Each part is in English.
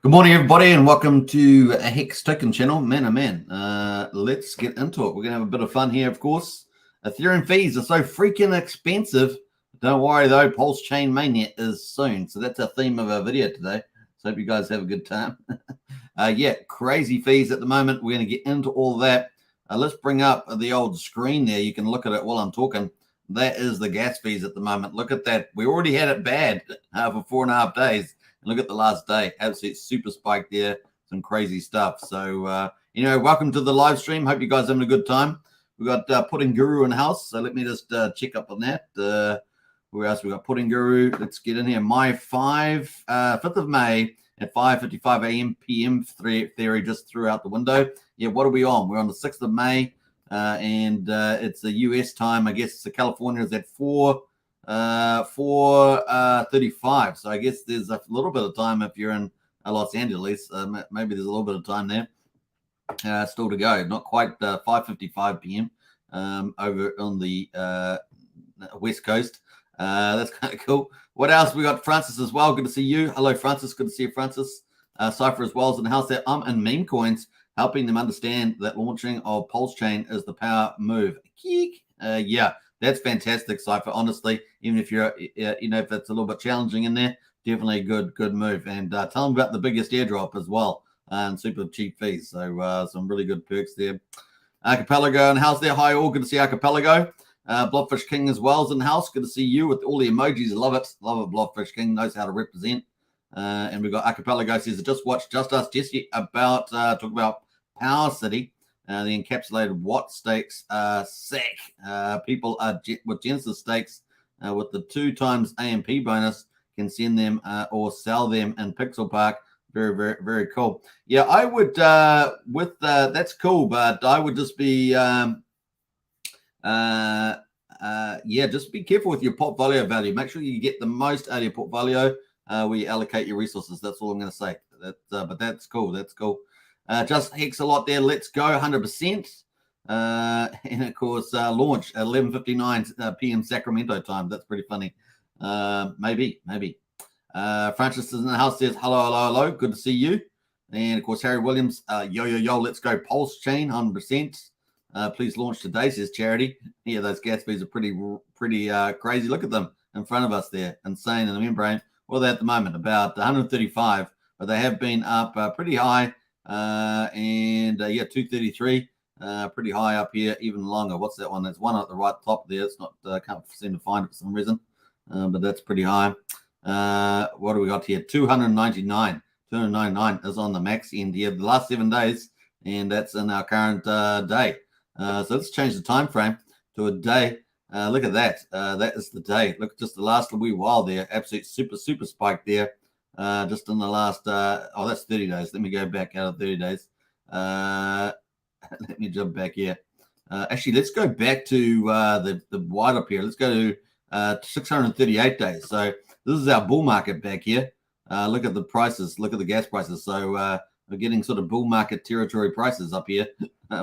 Good morning, everybody, and welcome to a Hex Token channel. Man, oh man, let's get into it. We're going to have a bit of fun here, of course. Ethereum fees are so freaking expensive. Don't worry, though. Pulsechain Mainnet is soon. So that's our theme of our video today. So hope you guys have a good time. Yeah, crazy fees at the moment. We're going to get into all that. Let's bring up the old screen there. You can look at it while I'm talking. That is the gas fees at the moment. Look at that. We already had it bad for 4.5 days. Look at the last day. Absolute super spike there. Some crazy stuff. So, welcome to the live stream. Hope you guys are having a good time. We've got Pudding Guru in the house. So let me just check up on that. Where else we got? Pudding Guru. Let's get in here. 5th of May at 5:55 a.m. p.m. theory just threw out the window. Yeah, what are we on? We're on the 6th of May. And it's the US time. I guess the California is at 4:35. So I guess there's a little bit of time if you're in Los Angeles. Maybe there's a little bit of time there still to go. Not quite 5:55 p.m. Over on the West Coast. That's kind of cool. What else? We got Francis as well. Good to see you. Hello, Francis. Good to see you, Francis. Cypher as well as in the house there. In meme coins, helping them understand that launching of Pulsechain is the power move. Yeah. That's fantastic, Cypher. Honestly, even if you're, if that's a little bit challenging in there, definitely a good move. And tell them about the biggest airdrop as well, and super cheap fees. So some really good perks there. Archipelago in the house there. Hi all, good to see Archipelago. Blobfish King as well is in the house. Good to see you with all the emojis. Love it, Blobfish King knows how to represent. And we've got Archipelago says just watched Just Ask Jesse about talk about Power City. The encapsulated watt stakes SAC. People are with Genesis stakes with the 2x AMP bonus can send them or sell them in Pixel Park. Very, very, very cool. Yeah, I would that's cool, but I would just be just be careful with your portfolio value. Make sure you get the most out of your portfolio where you allocate your resources. That's all I'm going to say. But that's cool. That's cool. Just Hex a lot there. Let's go 100%. And of course, launch at 11:59 p.m. Sacramento time. That's pretty funny. Maybe. Francis is in the house. Says hello. Good to see you. And of course, Harry Williams. Yo. Let's go Pulsechain 100%. Please launch today. Says Charity. Yeah, those gas fees are pretty crazy. Look at them in front of us there. Insane in the membrane. Well, they're at the moment about 135, but they have been up pretty high. 233, pretty high up here, even longer. What's that one? There's one at the right top there. It's not, can't seem to find it for some reason, but that's pretty high. What do we got here? 299 is on the max end here the last 7 days, and that's in our current day. So let's change the time frame to a day. Look at that. That is the day. Look, just the last wee while there. Absolute super spike there. Just in the last, that's 30 days. Let me go back out of 30 days. Let me jump back here. Actually, let's go back to the white up here. Let's go to 638 days. So this is our bull market back here. Look at the prices. Look at the gas prices. So we're getting sort of bull market territory prices up here.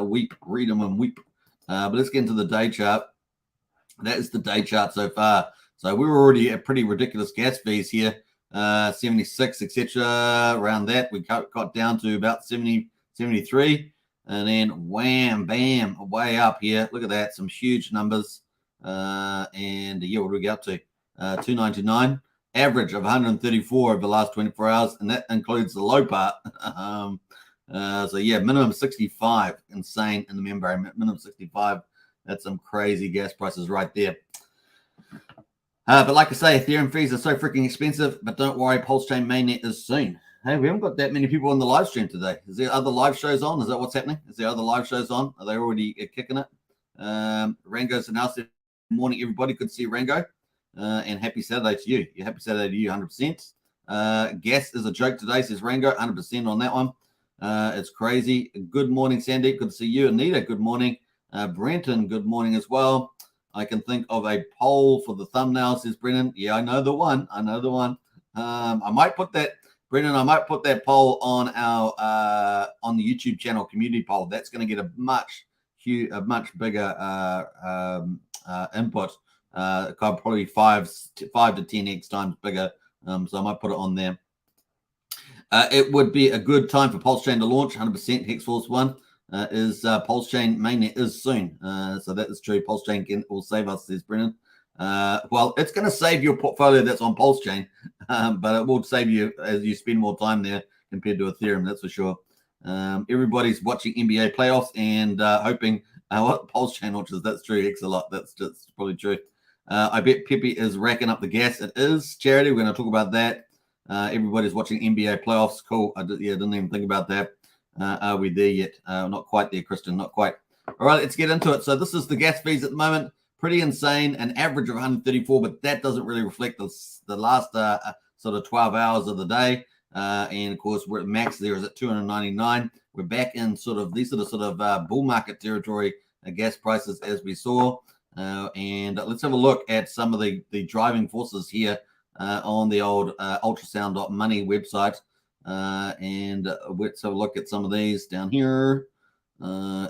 Weep, read them and weep. But let's get into the day chart. That is the day chart so far. So we were already at pretty ridiculous gas fees here. 76, etc. Around that, we got down to about 70, 73, and then wham, bam, way up here. Look at that, some huge numbers. And yeah, what do we get up to? 299, average of 134 over the last 24 hours, and that includes the low part. So yeah, minimum 65, insane in the membrane. Minimum 65. That's some crazy gas prices right there. But like I say, Ethereum fees are so freaking expensive, but don't worry, Pulsechain Mainnet is soon. Hey, we haven't got that many people on the live stream today. Is there other live shows on? Is that what's happening? Is there other live shows on? Are they already kicking it? Rango's announced it. Good morning, everybody. Good to see you, Rango. And happy Saturday to you. Yeah, happy Saturday to you, 100%. Gas is a joke today, says Rango, 100% on that one. It's crazy. Good morning, Sandy. Good to see you. Anita, good morning. Brenton, good morning as well. I can think of a poll for the thumbnail, says Brennan. Yeah, I know the one. I might put that, Brennan, I might put that poll on our on the YouTube channel community poll. That's going to get a much bigger input. Probably 5 to 10x times bigger. So I might put it on there. It would be a good time for Pulsechain to launch. 100% Hex Force 1 is Pulsechain Mainnet is soon. So that is true. Pulsechain will save us, says Brennan. Well, it's going to save your portfolio that's on Pulsechain, but it will save you as you spend more time there compared to Ethereum, that's for sure. Everybody's watching NBA playoffs and hoping what Pulsechain launches. That's true. Hex a lot. That's probably true. I bet Pepe is racking up the gas. It is, Charity. We're going to talk about that. Everybody's watching NBA playoffs. Cool. Didn't even think about that. Are we there yet? Not quite there, Christian. Not quite. All right, let's get into it. So this is the gas fees at the moment. Pretty insane. An average of 134, but that doesn't really reflect the last sort of 12 hours of the day. And of course, we're at max there is at 299. We're back in sort of these sort of bull market territory, gas prices as we saw. And let's have a look at some of the driving forces here on the old ultrasound.money website. And let's have a look at some of these down here.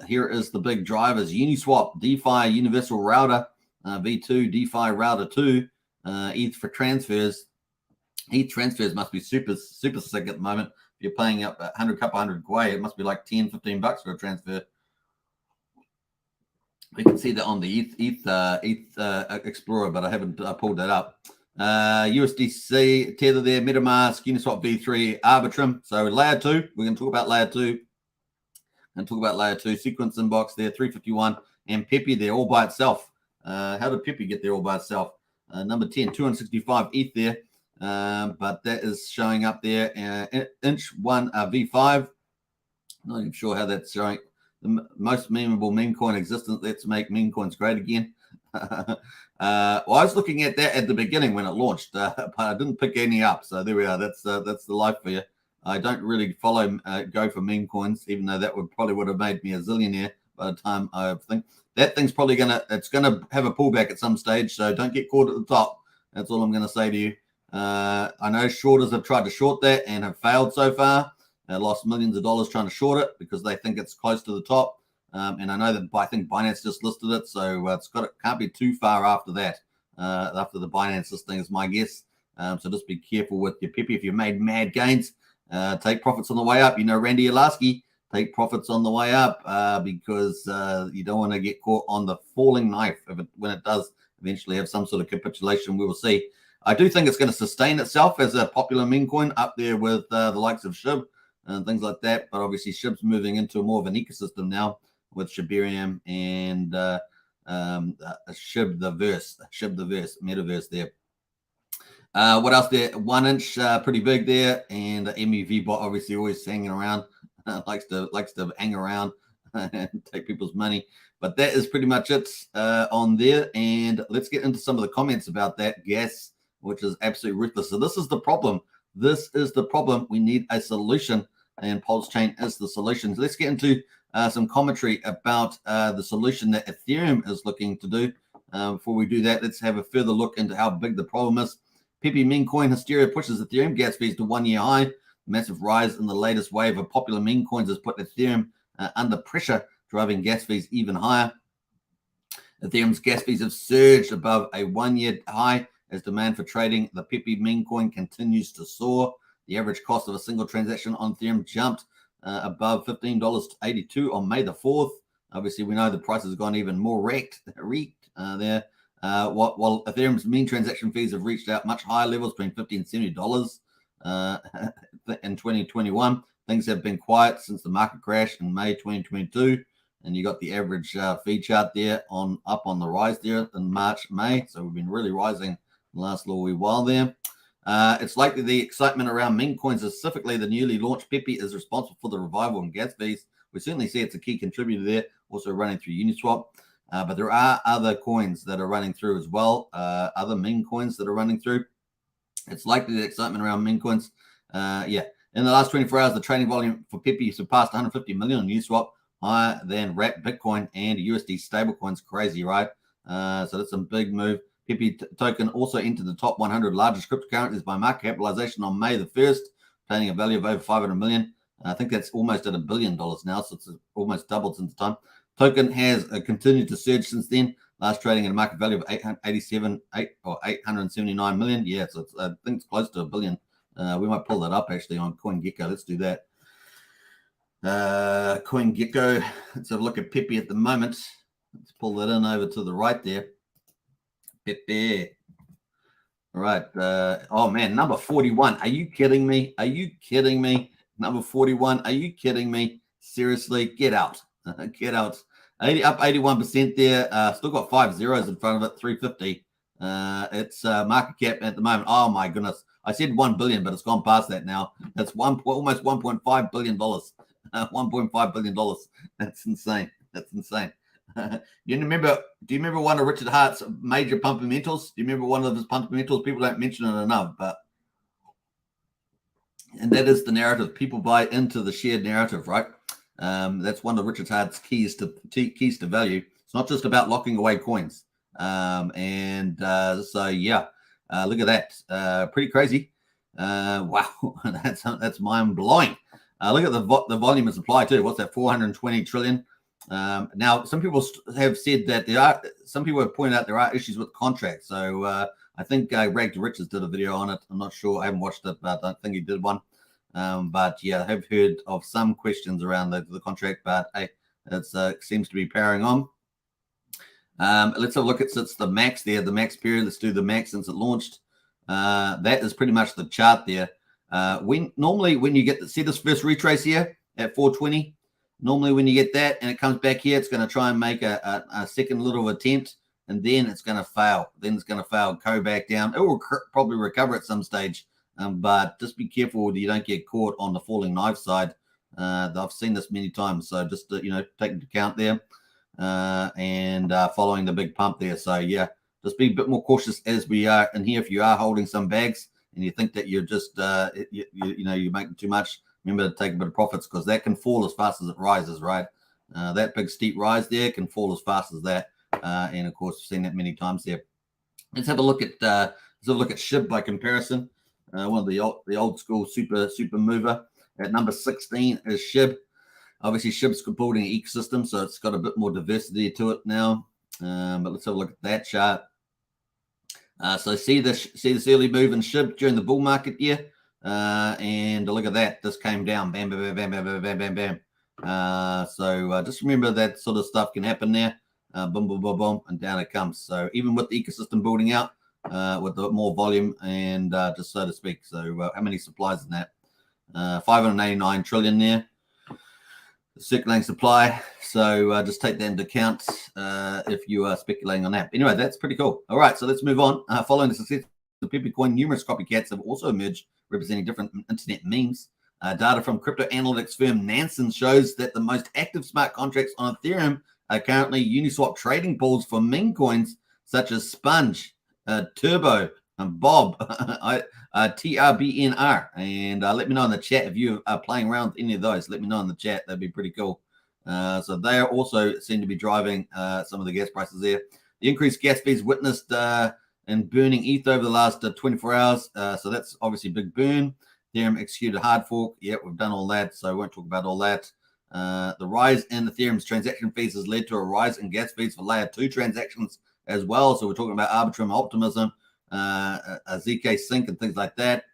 Here is the big drivers: Uniswap, DeFi, Universal Router, V2, DeFi Router 2, ETH for transfers. ETH transfers must be super sick at the moment. If you're paying up a couple hundred Gwei, it must be like 10, 15 bucks for a transfer. We can see that on the ETH Explorer, but I haven't pulled that up. USDC, Tether there, MetaMask, Uniswap V3, Arbitrum. So layer 2, we're going to talk about layer 2. And talk about layer 2, Sequence Inbox there, 351, and Pepe there all by itself. How did Pepe get there all by itself? Number 10, 265 ETH there. But that is showing up there. Inch 1 V5. Not even sure how that's showing. The most memeable meme coin existence. Let's make meme coins great again. Well, I was looking at that at the beginning when it launched, but I didn't pick any up. So there we are. That's the life for you. I don't really go for meme coins, even though that would have made me a zillionaire by the time I think. That thing's probably gonna have a pullback at some stage. So don't get caught at the top. That's all I'm gonna say to you. I know shorters have tried to short that and have failed so far. They lost millions of dollars trying to short it because they think it's close to the top. And I know that I think Binance just listed it, so can't be too far after that. After the Binance listing is my guess. So just be careful with your Pepe. If you've made mad gains, take profits on the way up. You know, Randy Olasky, take profits on the way up because you don't want to get caught on the falling knife when it does eventually have some sort of capitulation. We will see. I do think it's going to sustain itself as a popular meme coin up there with the likes of SHIB and things like that. But obviously, SHIB's moving into more of an ecosystem now with Shibarium and SHIB the Verse, Metaverse there. What else there? 1 inch, pretty big there, and MEV bot obviously always hanging around, likes to hang around and take people's money. But that is pretty much it on there. And let's get into some of the comments about that gas, which is absolutely ruthless. So this is the problem. We need a solution, and Pulsechain is the solution. So let's get into some commentary about the solution that Ethereum is looking to do. Before we do that, let's have a further look into how big the problem is. Pepe meme coin hysteria pushes Ethereum gas fees to 1-year high. Massive rise in the latest wave of popular meme coins has put Ethereum under pressure, driving gas fees even higher. Ethereum's gas fees have surged above a 1-year high as demand for trading the Pepe meme coin continues to soar. The average cost of a single transaction on Ethereum jumped above $15 to 82 on May the 4th. Obviously, we know the price has gone even more wrecked there. While Ethereum's mean transaction fees have reached out much higher levels, between $50 and $70 in 2021, things have been quiet since the market crash in May 2022. And you got the average fee chart there up on the rise there in March, May. So we've been really rising the last little wee while there. It's likely the excitement around meme coins, specifically the newly launched Pepe, is responsible for the revival in gas fees. We certainly see it's a key contributor there, also running through Uniswap. But there are other coins that are running through as well, other meme coins that are running through. It's likely the excitement around meme coins. In the last 24 hours, the trading volume for Pepe surpassed 150 million on Uniswap, higher than wrapped Bitcoin and USD stablecoins. Crazy, right? So that's a big move. Pepe token also entered the top 100 largest cryptocurrencies by market capitalization on May the 1st, obtaining a value of over 500 million. I think that's almost at $1 billion now, so it's almost doubled since the time. Token has continued to surge since then, last trading at a market value of 879 million. Yeah, so I think it's close to $1 billion We might pull that up actually on CoinGecko. Let's do that. CoinGecko. Let's have a look at Pepe at the moment. Let's pull that in over to the right there. Pepe. All right. Oh man, number 41. Are you kidding me? Are you kidding me? Number 41. Are you kidding me? Seriously, get out. Get out. Up 81% there. Still got 5 zeros in front of it. 350. It's market cap at the moment. Oh my goodness. I said 1 billion, but it's gone past that now. That's almost $1.5 billion. $1.5 billion. That's insane. That's insane. Do you remember one of Richard Hart's major fundamentals? Do you remember one of his fundamentals? People don't mention it enough, and that is the narrative. People buy into the shared narrative, right? That's one of Richard Hart's keys to value. It's not just about locking away coins. So yeah, look at that. Pretty crazy. Wow, that's mind blowing. Look at the volume of supply too. What's that? 420 trillion. Now, some people have said that some people have pointed out there are issues with contracts. So I think Rag to Riches did a video on it. I'm not sure. I haven't watched it, but I think he did one. But yeah, I have heard of some questions around the contract, but hey, it seems to be powering on. Let's have a look at since the max there, the max period. Let's do the max since it launched. That is pretty much the chart there. Normally when you get see this first retrace here at 420, normally when you get that and it comes back here, it's going to try and make a second little attempt, and then it's going to fail. Then it's going to fail, go back down. It will probably recover at some stage, but just be careful that you don't get caught on the falling knife side. I've seen this many times, so just take into account there, and following the big pump there. So yeah, just be a bit more cautious as we are in here. If you are holding some bags and you think that you're just you're making too much, remember to take a bit of profits, because that can fall as fast as it rises, right? That big steep rise there can fall as fast as that, and of course we've seen that many times there. Let's have a look at SHIB by comparison. One of the old school super mover at number 16 is SHIB. Obviously, SHIB's building an ecosystem, so it's got a bit more diversity to it now. But let's have a look at that chart. So see this early move in SHIB during the bull market here. And look at that. This came down. Bam, bam, bam, bam, bam, bam, bam, bam. So just remember that sort of stuff can happen there. Boom, boom, boom, boom, and down it comes. So even with the ecosystem building out, with the more volume and just so to speak. So how many supplies in that? 589 trillion there. Circulating supply. So just take that into account if you are speculating on that. Anyway, that's pretty cool. All right, so let's move on. Following the success of the Pepe coin, numerous copycats have also emerged representing different internet memes. Data from crypto analytics firm Nansen shows that the most active smart contracts on Ethereum are currently Uniswap trading pools for meme coins such as Sponge, Turbo, and Bob, TRBNR. And let me know in the chat if you are playing around with any of those. Let me know in the chat. That'd be pretty cool. So they are also seem to be driving some of the gas prices there. The increased gas fees witnessed and burning ETH over the last 24 hours. So that's obviously a big burn. Ethereum executed hard fork. Yeah, we've done all that, so I won't talk about all that. The rise in Ethereum's transaction fees has led to a rise in gas fees for layer 2 transactions as well. So we're talking about Arbitrum, Optimism, ZK Sync, and things like that.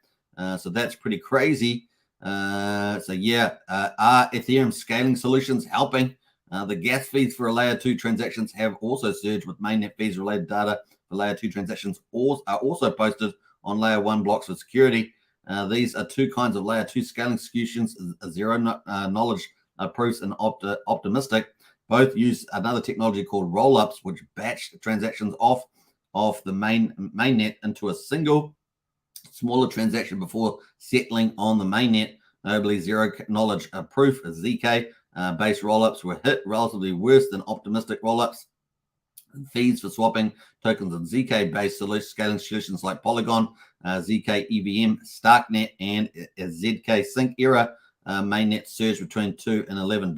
So that's pretty crazy. So yeah, are Ethereum scaling solutions helping? The gas fees for layer 2 transactions have also surged, with mainnet fees related data for layer 2 transactions are also posted on layer 1 blocks for security. These are two kinds of layer 2 scaling solutions: zero knowledge proofs and optimistic. Both use another technology called rollups, which batch transactions off the mainnet into a single smaller transaction before settling on the mainnet. Notably, zero knowledge proof ZK based rollups were hit relatively worse than optimistic rollups. Fees for swapping tokens on ZK based scaling solutions like Polygon, ZK EVM, Starknet, and ZK Sync era mainnet surged between $2 and $11.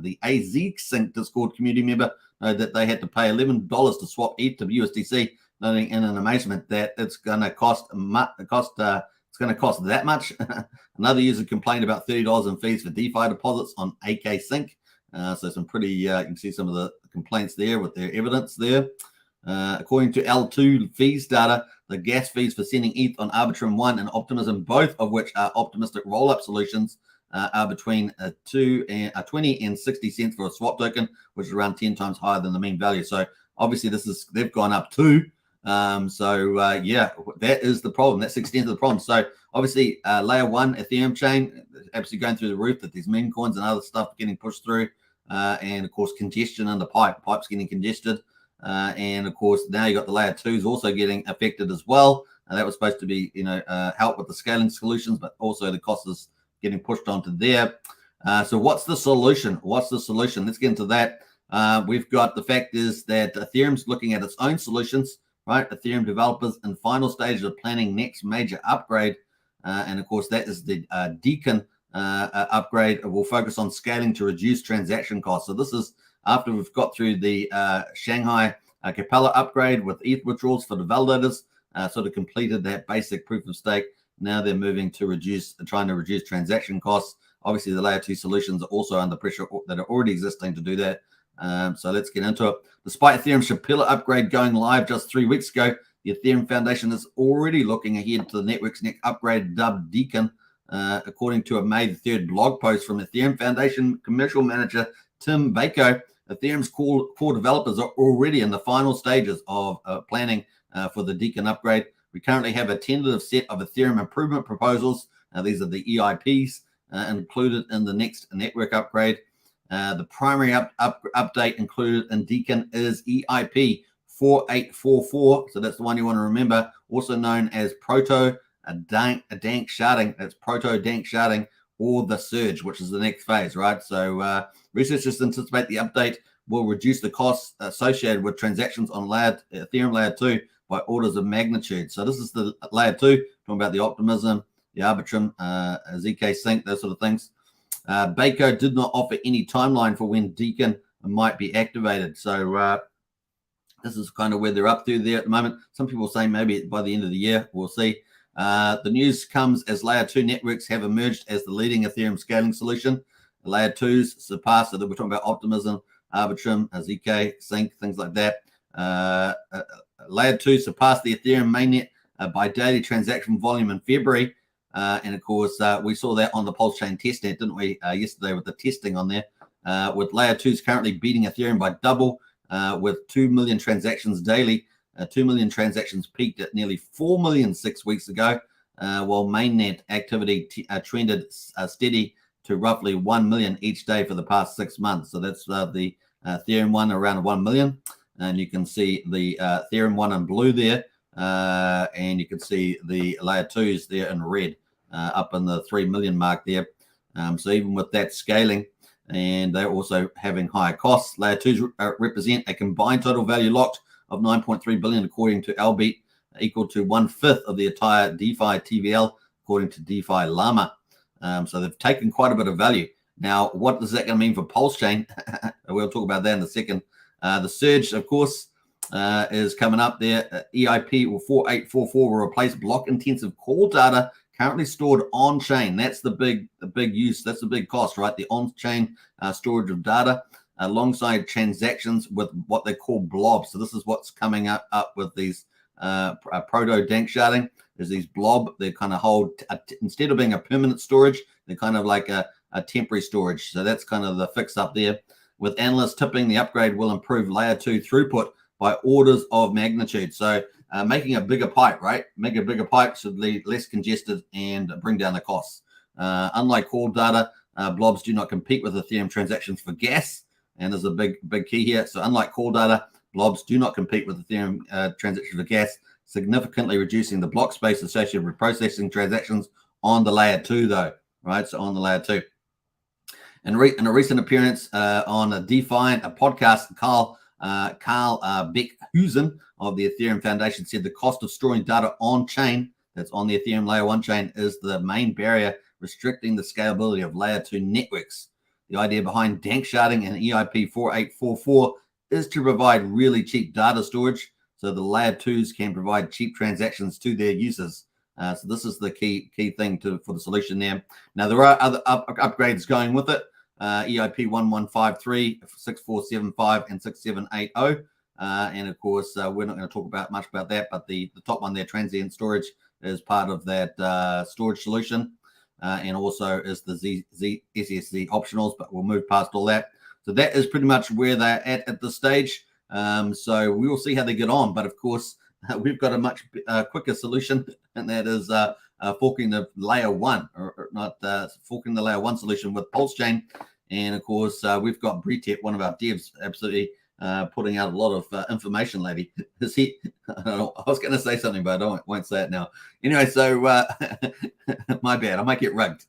The AZ Sync Discord community member noted that they had to pay $11 to swap ETH to USDC, noting in an amazement that it's going to cost that much. Another user complained about $30 in fees for DeFi deposits on AK Sync. So some pretty, you can see some of the complaints there with their evidence there. According to L2 fees data, the gas fees for sending ETH on Arbitrum 1 and Optimism, both of which are optimistic roll-up solutions, are between 20 and 60 cents for a swap token, which is around 10 times higher than the mean value. So obviously they've gone up too. Yeah, that is the problem. That's the extent of the problem. So obviously layer 1 Ethereum chain absolutely going through the roof, that these meme coins and other stuff getting pushed through, and of course congestion in the pipe's getting congested. And of course, now you got the layer 2s also getting affected as well. And that was supposed to be, help with the scaling solutions, but also the cost is getting pushed onto there. So what's the solution? Let's get into that. We've got the fact is that Ethereum's looking at its own solutions, right? Ethereum developers in final stages of planning next major upgrade. And of course, that is the Deacon upgrade. Will focus on scaling to reduce transaction costs. So this is after we've got through the Shanghai Capella upgrade with ETH withdrawals for the validators, sort of completed that basic proof of stake. Now they're moving to trying to reduce transaction costs. Obviously, the layer 2 solutions are also under pressure that are already existing to do that. So let's get into it. Despite Ethereum's Capella upgrade going live just 3 weeks ago, the Ethereum Foundation is already looking ahead to the network's next upgrade, dubbed Deacon. According to a May 3rd blog post from Ethereum Foundation commercial manager Tim Bako, Ethereum's core developers are already in the final stages of planning for the Deacon upgrade. We currently have a tentative set of Ethereum improvement proposals. These are the EIPs included in the next network upgrade. The primary update included in Deacon is EIP 4844. So that's the one you want to remember, also known as Dank sharding. That's Dank sharding, or the surge, which is the next phase, right? So researchers anticipate the update will reduce the costs associated with transactions on Ethereum layer 2 by orders of magnitude. So this is the layer 2, talking about the Optimism, the Arbitrum, ZK Sync, those sort of things. Bako did not offer any timeline for when Deacon might be activated. So this is kind of where they're up to there at the moment. Some people say maybe by the end of the year, we'll see. The news comes as layer 2 networks have emerged as the leading Ethereum scaling solution. The layer 2s surpassed, so that we're talking about Optimism, Arbitrum, ZK, Sync, things like that. Layer 2 surpassed the Ethereum mainnet by daily transaction volume in February. And of course, we saw that on the Pulsechain testnet, didn't we, yesterday with the testing on there, with layer 2s currently beating Ethereum by double, with 2 million transactions daily. 2 million transactions peaked at nearly 4 million 6 weeks ago, while mainnet activity trended steady to roughly 1 million each day for the past 6 months. So that's the Ethereum one around 1 million. And you can see the Ethereum one in blue there. And you can see the layer 2s there in red, up in the 3 million mark there. So even with that scaling, and they're also having higher costs, layer 2s represent a combined total value locked of 9.3 billion, according to Albeat, equal to 1/5 of the entire DeFi TVL, according to DeFi Llama. So they've taken quite a bit of value. Now, what is that going to mean for Pulsechain? We'll talk about that in a second. The surge, of course, is coming up there. EIP 4844 will replace block-intensive call data currently stored on-chain. That's the big use. That's the big cost, right? The on-chain storage of data alongside transactions with what they call blobs. So this is what's coming up with these proto-dank sharding. There's these blob. They kind of hold, instead of being a permanent storage, they're kind of like a temporary storage. So that's kind of the fix up there. With analysts tipping the upgrade will improve layer 2 throughput by orders of magnitude. So making a bigger pipe, right? Make a bigger pipe should be less congested and bring down the costs. Unlike call data, blobs do not compete with Ethereum transactions for gas. And there's a big key here. So unlike call data, blobs do not compete with Ethereum transactions for gas, significantly reducing the block space associated with processing transactions on the layer 2, though, right? So on the layer 2. In a recent appearance on a DeFi, a podcast, Carl Beckhusen of the Ethereum Foundation said the cost of storing data on-chain, that's on the Ethereum layer 1 chain, is the main barrier restricting the scalability of layer 2 networks. The idea behind dank sharding and EIP 4844 is to provide really cheap data storage so the layer 2s can provide cheap transactions to their users. So this is the key thing for the solution there. Now, there are other upgrades going with it. EIP 1153, 6475, and 6780. And of course, we're not going to talk much about that, but the top one there, transient storage, is part of that storage solution, and also is the SSZ optionals, but we'll move past all that. So that is pretty much where they're at this stage. So we will see how they get on. But of course, we've got a much quicker solution, and that is forking the layer one, or not forking the layer one solution with Pulsechain. And of course, we've got Bretep, one of our devs, absolutely putting out a lot of information lately. Is he? I was going to say something, but I won't say it now. Anyway, so my bad. I might get rugged.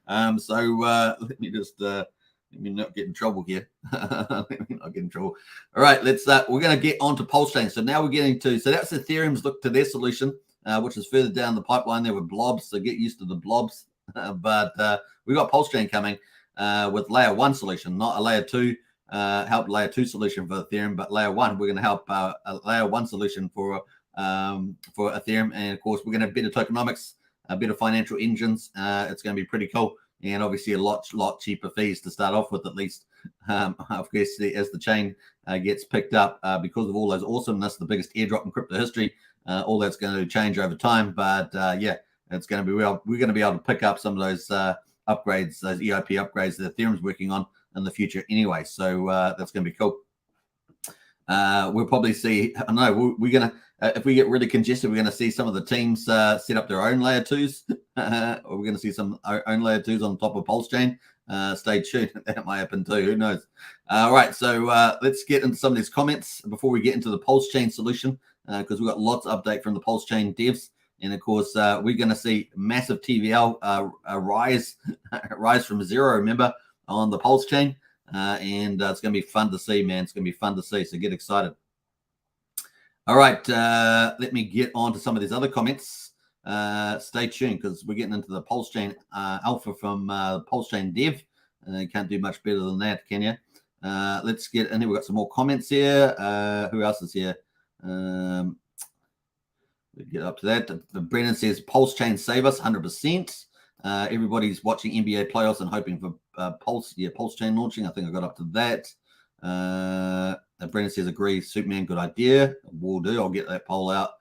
Let me just let me not get in trouble here. Let me not get in trouble. All right, let's. We're going to get on to Pulsechain. So now we're getting to. So that's Ethereum's look to their solution, which is further down the pipeline there with blobs. So get used to the blobs. But we've got Pulsechain coming with layer one solution, not a layer two. Help layer two solution for Ethereum, but layer one, we're going to help a layer one solution for Ethereum. And of course, we're going to have better tokenomics, better financial engines. It's going to be pretty cool. And obviously a lot cheaper fees to start off with, at least. Obviously, as the chain gets picked up because of all those awesomeness, the biggest airdrop in crypto history, all that's going to change over time. But yeah, it's going to be we're going to be able to pick up some of those upgrades, those EIP upgrades that Ethereum's working on in the future anyway. So that's going to be cool. We'll probably see, I don't know, we're going to, if we get really congested, we're going to see some of the teams set up their own layer twos. Or we're going to see some own layer twos on top of Pulsechain. Stay tuned. That might happen too. Who knows? All right. So let's get into some of these comments before we get into the Pulsechain solution, because we've got lots of update from the Pulsechain devs. And of course, we're going to see massive TVL rise from zero, remember, on the Pulsechain. And it's going to be fun to see, man. It's going to be fun to see. So get excited. All right. Let me get on to some of these other comments. Stay tuned, because we're getting into the Pulsechain alpha from Pulsechain dev. You can't do much better than that, can you? Let's get in here. We've got some more comments here. Who else is here? We get up to that. Brennan says Pulsechain save us 100%. Everybody's watching NBA playoffs and hoping for Pulsechain launching. I think I got up to that. Brennan says agree, Superman, good idea. Will do. I'll get that poll out.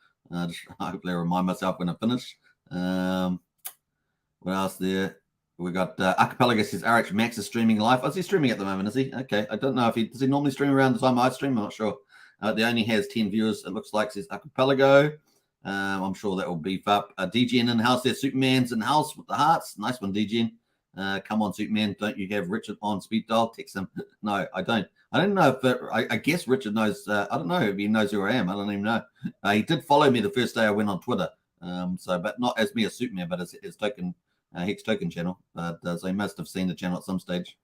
Just hopefully I'll remind myself when I finish. What else there? We got Archipelago says RH Max is streaming live. Oh, is he streaming at the moment? Is he? Okay. I don't know if does he normally stream around the time I stream. I'm not sure. They only has 10 viewers, it looks like, says Archipelago. I'm sure that will beef up. DGN in the house there. Superman's in the house with the hearts. Nice one, DGN. Come on, Superman. Don't you have Richard on speed dial? Text him. No, I don't. I don't know if I guess Richard knows. I don't know if he knows who I am. I don't even know. He did follow me the first day I went on Twitter. But not as me as Superman, but as token Hex Token channel. So he must have seen the channel at some stage.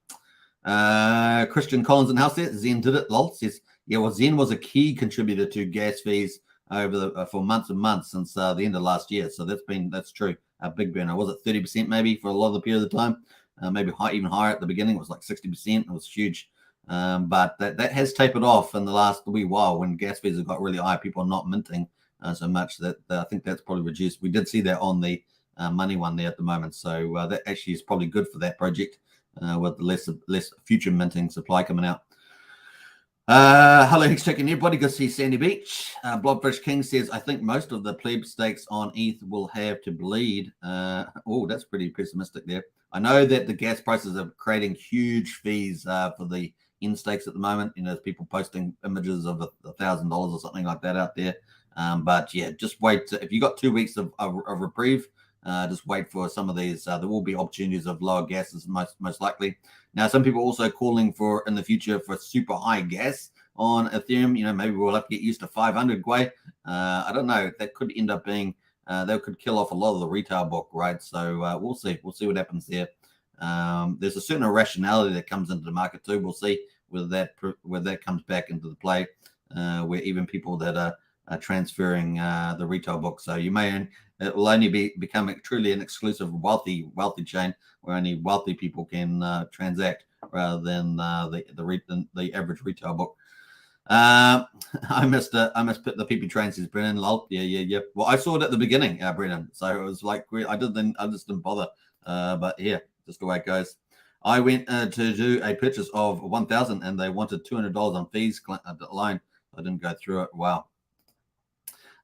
Christian Collins in the house there. Zen did it. Lol says, yeah, well, Zen was a key contributor to gas fees over for months and months since the end of last year. So that's true. A big burner. Was it 30% maybe for a lot of the period of the time? Maybe even higher at the beginning. It was like 60%. It was huge. But that has tapered off in the last wee while when gas fees have got really high. People are not minting so much that I think that's probably reduced. We did see that on the money one there at the moment. So that actually is probably good for that project with less future minting supply coming out. Hello, Hex Token, everybody. Good to see Sandy Beach. Blobfish King says, I think most of the plebe stakes on ETH will have to bleed. Oh, that's pretty pessimistic there. I know that the gas prices are creating huge fees for the in stakes at the moment. You know, there's people posting images of $1,000 or something like that out there. But yeah, just wait. If you got 2 weeks of reprieve, just wait for some of these. There will be opportunities of lower gases, most likely. Now, some people are also calling for in the future for super high gas on Ethereum. You know, maybe we'll have to get used to 500 Gwei. I don't know. That could end up being that could kill off a lot of the retail book, right? So we'll see. We'll see what happens there. There's a certain irrationality that comes into the market too. We'll see whether that comes back into the play, where even people that are transferring the retail book. So it will only become truly an exclusive wealthy chain where only wealthy people can transact rather than the average retail book. I missed the PP train, says Brennan. Lol. Yeah. Well, I saw it at the beginning, Brennan. So it was like I just didn't bother. But yeah, just the way it goes. I went to do a purchase of 1,000 and they wanted $200 on fees alone. I didn't go through it. Wow.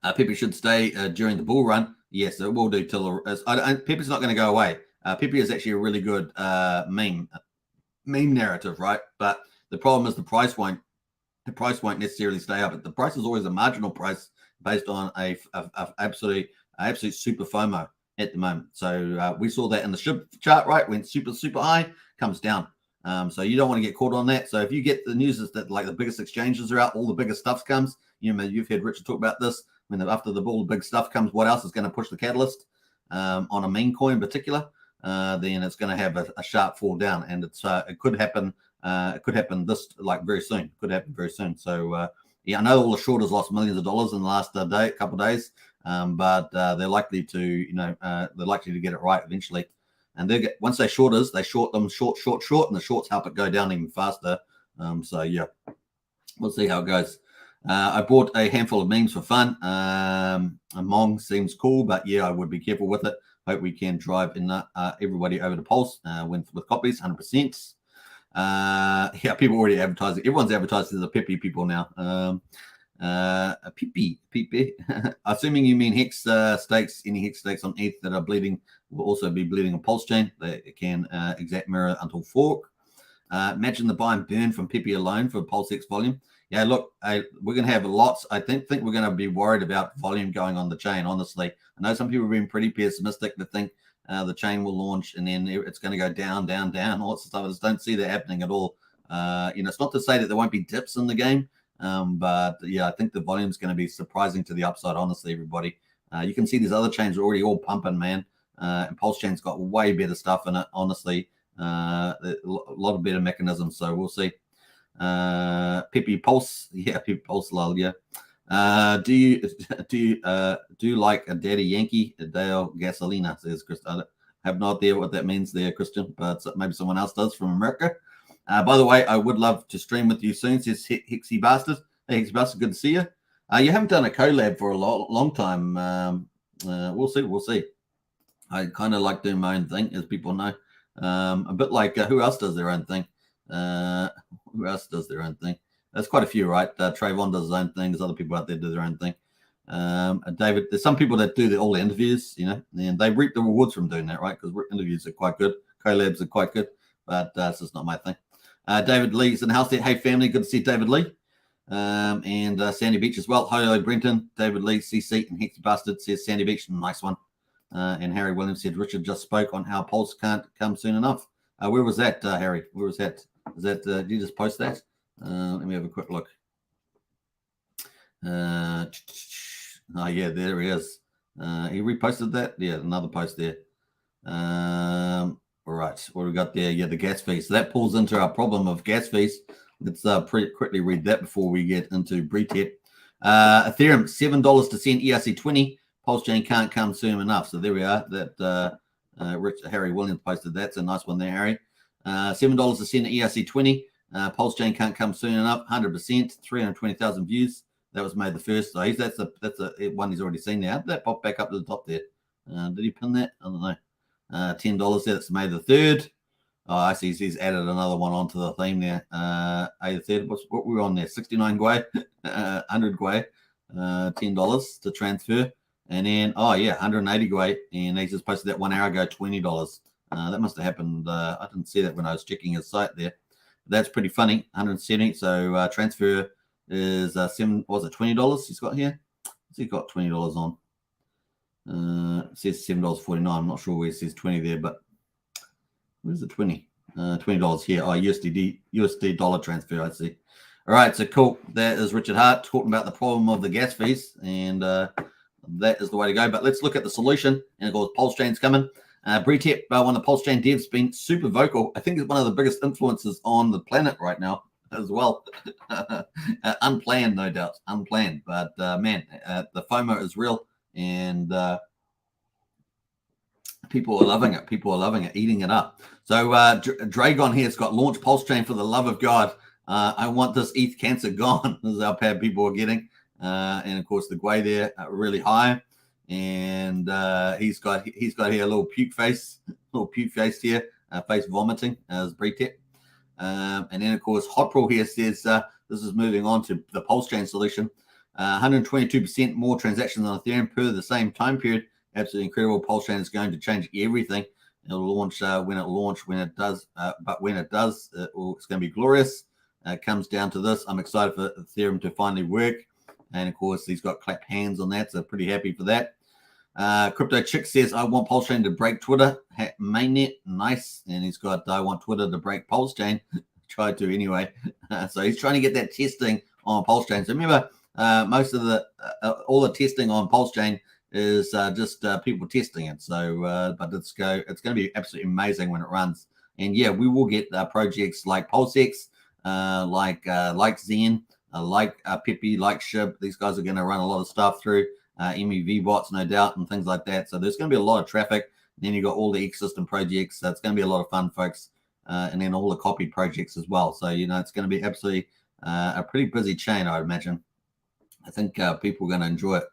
Pepe should stay during the bull run. Yes, it will do till Pepe's not going to go away. Pepe is actually a really good meme narrative, right? But the problem is the price won't necessarily stay up. The price is always a marginal price based on a absolute super FOMO at the moment. So we saw that in the SHIB chart, right? Went super high, comes down. So you don't want to get caught on that. So if you get the news is that like the biggest exchanges are out, all the biggest stuff comes. You know, you've heard Richard talk about this. When after the bull, big stuff comes, what else is going to push the catalyst on a meme coin in particular? Then it's going to have a sharp fall down, and it could happen. It could happen this like very soon. Could happen very soon. So yeah, I know all the shorters lost millions of dollars in the last couple of days, but they're likely to they're likely to get it right eventually. And once they short them short, and the shorts help it go down even faster. So yeah, we'll see how it goes. I bought a handful of memes for fun. Mong seems cool, but yeah, I would be careful with it. Hope we can drive in everybody over to Pulse with copies, 100%. Yeah, people already advertising. Everyone's advertising as a Pepe people now. Pepe. Assuming you mean Hex stakes, any Hex stakes on ETH that are bleeding will also be bleeding on Pulsechain. They can exact mirror until fork. Imagine the buy and burn from Pepe alone for PulseX volume. Yeah, look, we're going to have lots. I think we're going to be worried about volume going on the chain, honestly. I know some people have been pretty pessimistic to think the chain will launch and then it's going to go down, all that stuff. I just don't see that happening at all. It's not to say that there won't be dips in the game, but yeah, I think the volume is going to be surprising to the upside, honestly, everybody. You can see these other chains are already all pumping, man. And Pulsechain's got way better stuff in it, honestly. A lot of better mechanisms, so we'll see. Pepe Pulse, yeah, Pepe Pulse, lol, yeah. Do you like a Daddy Yankee, a Dale Gasolina? Says Chris. I have no idea what that means there, Christian, but maybe someone else does from America. By the way, I would love to stream with you soon. Says Hexy Bastard. Hey, Hexy Bastard, good to see you. You haven't done a collab for a long time. We'll see. I kind of like doing my own thing, as people know. A bit like who else does their own thing? Who else does their own thing? There's quite a few, right? Trayvon does his own thing. There's other people out there do their own thing. David, there's some people that do all the interviews, and they reap the rewards from doing that, right? Because interviews are quite good. Collabs are quite good, but it's just not my thing. David Lee's in the house there. Hey, family. Good to see David Lee. And Sandy Beach as well. Hello, Brenton. David Lee, CC, and Hexy Bastard says Sandy Beach. Nice one. And Harry Williams said Richard just spoke on how Pulse can't come soon enough. Where was that, Harry? Where was that? Is that did you just post that? Let me have a quick look. Oh yeah, there he is. He reposted that. Yeah, another post there. All right, what we got there? Yeah, the gas fees. So that pulls into our problem of gas fees. Let's pretty quickly read that before we get into Bretep. Ethereum $7 to send ERC20. Pulsechain can't come soon enough. So there we are. That Harry Williams posted that. It's a nice one there, Harry. $7 to send ERC20. Pulsechain can't come soon enough. 100%. 320,000 views. That was made the first. So that's a one he's already seen now. That popped back up to the top there. Did he pin that? I don't know. $10 there. That's made the third. Oh, I see. He's added another one onto the theme there. The third. What were we on there? 69 Gwei, 100 Gwei, $10 to transfer. And then, 180 Gwei. And he just posted that 1 hour ago, $20. That must have happened. I didn't see that when I was checking his site there. But that's pretty funny. 170. So transfer is $20 he's got here. What's he got $20 on? It says $7.49. I'm not sure where it says 20 there, but where's the 20? $20 here. USD dollar transfer, I see. All right, so cool. That is Richard Hart talking about the problem of the gas fees, and that is the way to go. But let's look at the solution. And of course, Pulsechain's coming. Bretep, one of the Pulsechain devs, been super vocal. I think it's one of the biggest influencers on the planet right now as well. Unplanned, no doubt. Unplanned. But, man, the FOMO is real, and people are loving it. People are loving it, eating it up. So Dragon here has got launch Pulsechain for the love of God. I want this ETH cancer gone. This is how bad people are getting. And, of course, the Gwei there really high. And he's got here a little puke face here. face vomiting as Bretep. And then, of course, Hotprol here says this is moving on to the Pulsechain solution. 122% more transactions on Ethereum per the same time period. Absolutely incredible. Pulsechain is going to change everything. It'll launch when it does. But when it does, it's going to be glorious. It comes down to this. I'm excited for Ethereum to finally work. And, of course, he's got clap hands on that, so pretty happy for that. Crypto Chick says, I want Pulsechain to break Twitter. Mainnet, nice. And he's got, I want Twitter to break Pulsechain. Tried to anyway. So he's trying to get that testing on Pulsechain. So remember, most of the all the testing on Pulsechain is just people testing it. So, but it's going to be absolutely amazing when it runs. And yeah, we will get projects like Pulsex, like Zen, like Pepe, like Shib. These guys are going to run a lot of stuff through MEV bots, no doubt, and things like that. So there's going to be a lot of traffic. And then you got all the ecosystem projects. So it's going to be a lot of fun, folks. And then all the copy projects as well. So, you know, it's going to be absolutely a pretty busy chain, I would imagine. I think people are going to enjoy it.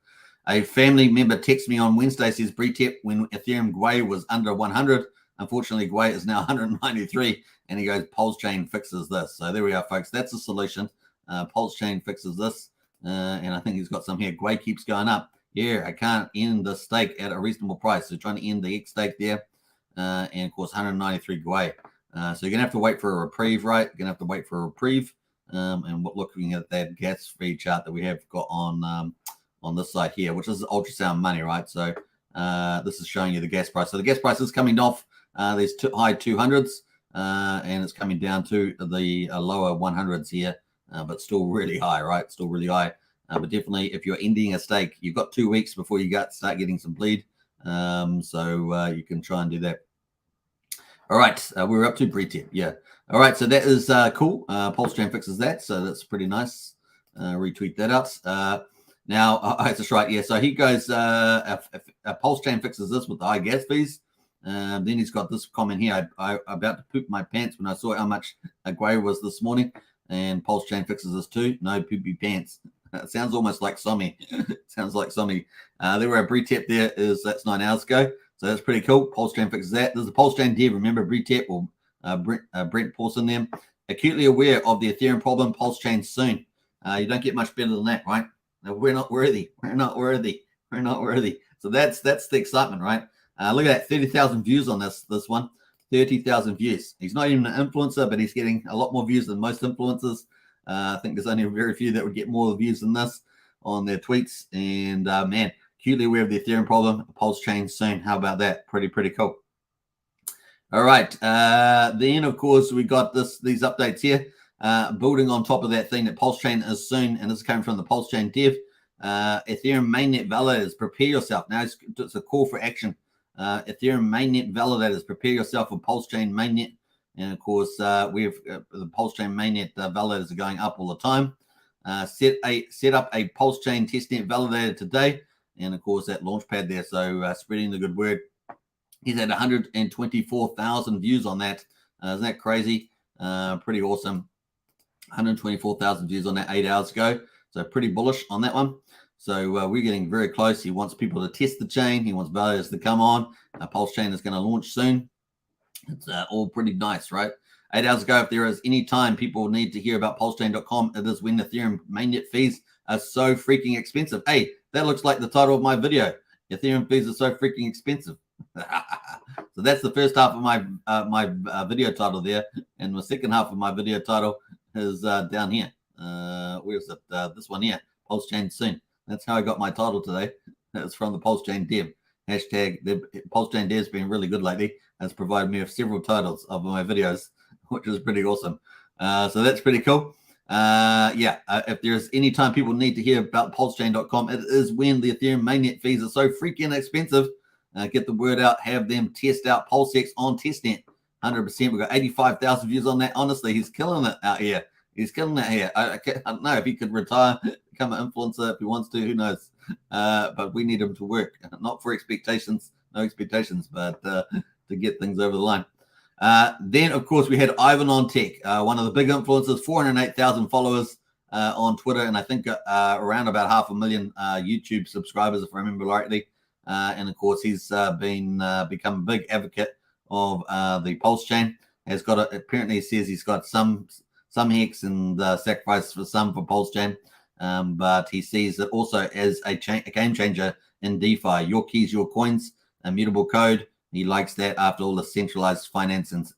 A family member texted me on Wednesday, says, Bretep, when Ethereum Gwei was under 100, unfortunately, Gwei is now 193, and he goes, Pulsechain fixes this. So there we are, folks. That's the solution. Pulsechain fixes this, and I think he's got some here. Gwei keeps going up. Yeah, I can't end the stake at a reasonable price. So trying to end the X stake there, and, of course, 193 Gwei. So you're going to have to wait for a reprieve, right? You're going to have to wait for a reprieve. And looking at that gas fee chart that we have got on this side here, which is ultrasound money, right? So this is showing you the gas price. So the gas price is coming off these high 200s, and it's coming down to the lower 100s here, but still really high, right? Still really high. But definitely, if you're ending a stake, you've got 2 weeks before you start getting some bleed. So you can try and do that. All right, we're up to Bretep, yeah. All right, so that is cool. Pulsechain fixes that, so that's pretty nice. Retweet that out. Now, that's right, yeah. So he goes, if Pulsechain fixes this with the high gas fees, then he's got this comment here. I about to poop my pants when I saw how much Gwei was this morning, and Pulsechain fixes this too. No poopy pants. It sounds almost like Somi. Sounds like Somi. There were a Bretep there. That's 9 hours ago. So that's pretty cool. Pulsechain fixes that. There's a Pulsechain dev. Remember Bretep or Brent Paulson them. Acutely aware of the Ethereum problem. Pulsechain soon. You don't get much better than that, right? No, we're not worthy. We're not worthy. We're not worthy. So that's the excitement, right? Look at that. 30,000 views on this one. 30,000 views. He's not even an influencer, but he's getting a lot more views than most influencers. I think there's only very few that would get more views than this on their tweets. And man, acutely aware of the Ethereum problem. Pulsechain soon. How about that? Pretty cool. All right. Then, of course, we got these updates here. Building on top of that thing that Pulsechain is soon, and this is coming from the Pulsechain dev. Ethereum mainnet validators, prepare yourself. Now it's a call for action. Ethereum mainnet validators, prepare yourself for Pulsechain mainnet. And, of course, we have the Pulsechain mainnet validators are going up all the time. Set up a Pulsechain testnet validator today. And, of course, that launchpad there. So spreading the good word. He's had 124,000 views on that. Isn't that crazy? Pretty awesome. 124,000 views on that 8 hours ago. So pretty bullish on that one. So we're getting very close. He wants people to test the chain. He wants validators to come on. Pulsechain is going to launch soon. It's all pretty nice, right? 8 hours ago, if there is any time people need to hear about Pulsechain.com, it is when Ethereum mainnet fees are so freaking expensive. Hey, that looks like the title of my video. Ethereum fees are so freaking expensive. So that's the first half of my video title there, and the second half of my video title is down here. Where's it? This one here. Pulsechain soon. That's how I got my title today. That's from the Pulsechain dev. Hashtag the Pulsechain dev has been really good lately. Has provided me with several titles of my videos, which is pretty awesome. So that's pretty cool. If there's any time people need to hear about Pulsechain.com, it is when the Ethereum mainnet fees are so freaking expensive. Get the word out, have them test out Pulsex on testnet. 100%. We've got 85,000 views on that. Honestly, he's killing it out here. He's killing it here. I don't know if he could retire, become an influencer if he wants to. Who knows? But we need him to work, not for expectations, no expectations, but to get things over the line. Then, of course, we had Ivan on Tech, one of the big influencers, 408,000 followers on Twitter, and I think around about 500,000 YouTube subscribers, if I remember rightly. And, of course, he's become a big advocate of the Pulsechain. Has got apparently says he's got some Hex and sacrifice for some for Pulsechain, but he sees it also as a game changer in DeFi. Your keys, your coins, immutable code. He likes that after all the centralized finance and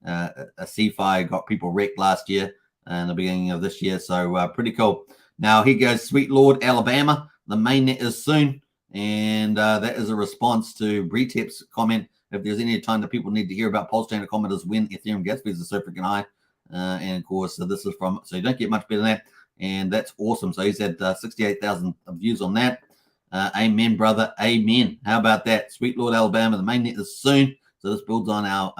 CeFi got people wrecked last year and the beginning of this year. So pretty cool. Now here goes Sweet Lord Alabama. The mainnet is soon. And that is a response to Bretep's comment. If there's any time that people need to hear about Pulsechain, the comment is when Ethereum gas fees are so freaking high. And of course, so this is from, so you don't get much better than that. And that's awesome. So he's had 68,000 views on that. Amen, brother. Amen. How about that? Sweet Lord Alabama. The mainnet is soon. So this builds on our,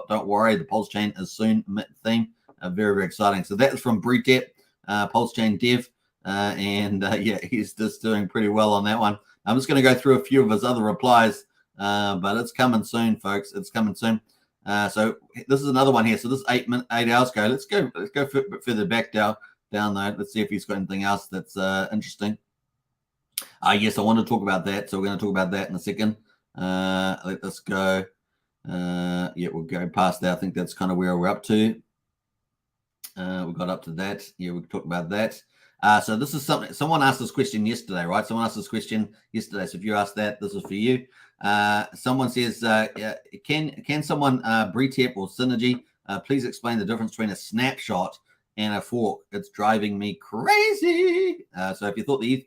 don't worry, the Pulsechain is soon theme. Very, very exciting. So that is from Bretep, Pulsechain dev. Yeah, he's just doing pretty well on that one. I'm just going to go through a few of his other replies, but it's coming soon, folks. It's coming soon. So this is another one here. So this is 8 hours ago. Let's go further back down though. Let's see if he's got anything else that's interesting. Yes, I want to talk about that. So we're going to talk about that in a second. Let us go. Yeah, we'll go past that. I think that's kind of where we're up to. We got up to that. Yeah, we talked about that. So this is something, someone asked this question yesterday, right? Someone asked this question yesterday. So if you asked that, this is for you. Someone says, can someone, Bretep or Synergy, please explain the difference between a snapshot and a fork? It's driving me crazy. So if you thought the ETH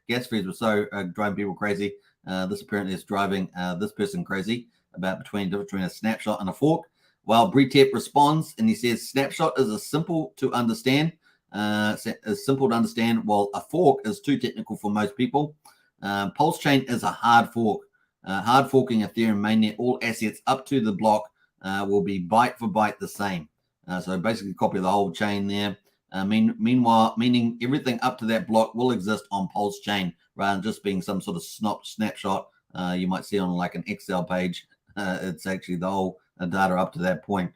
gas fees were so driving people crazy, this apparently is driving this person crazy about difference between a snapshot and a fork. Well, Bretep responds and he says, snapshot is simple to understand. While a fork is too technical for most people. Pulsechain is a hard fork. Hard forking Ethereum mainnet, all assets up to the block will be byte for byte the same. So basically copy the whole chain there. Meaning everything up to that block will exist on Pulsechain rather than just being some sort of snapshot you might see on like an Excel page. It's actually the whole data up to that point.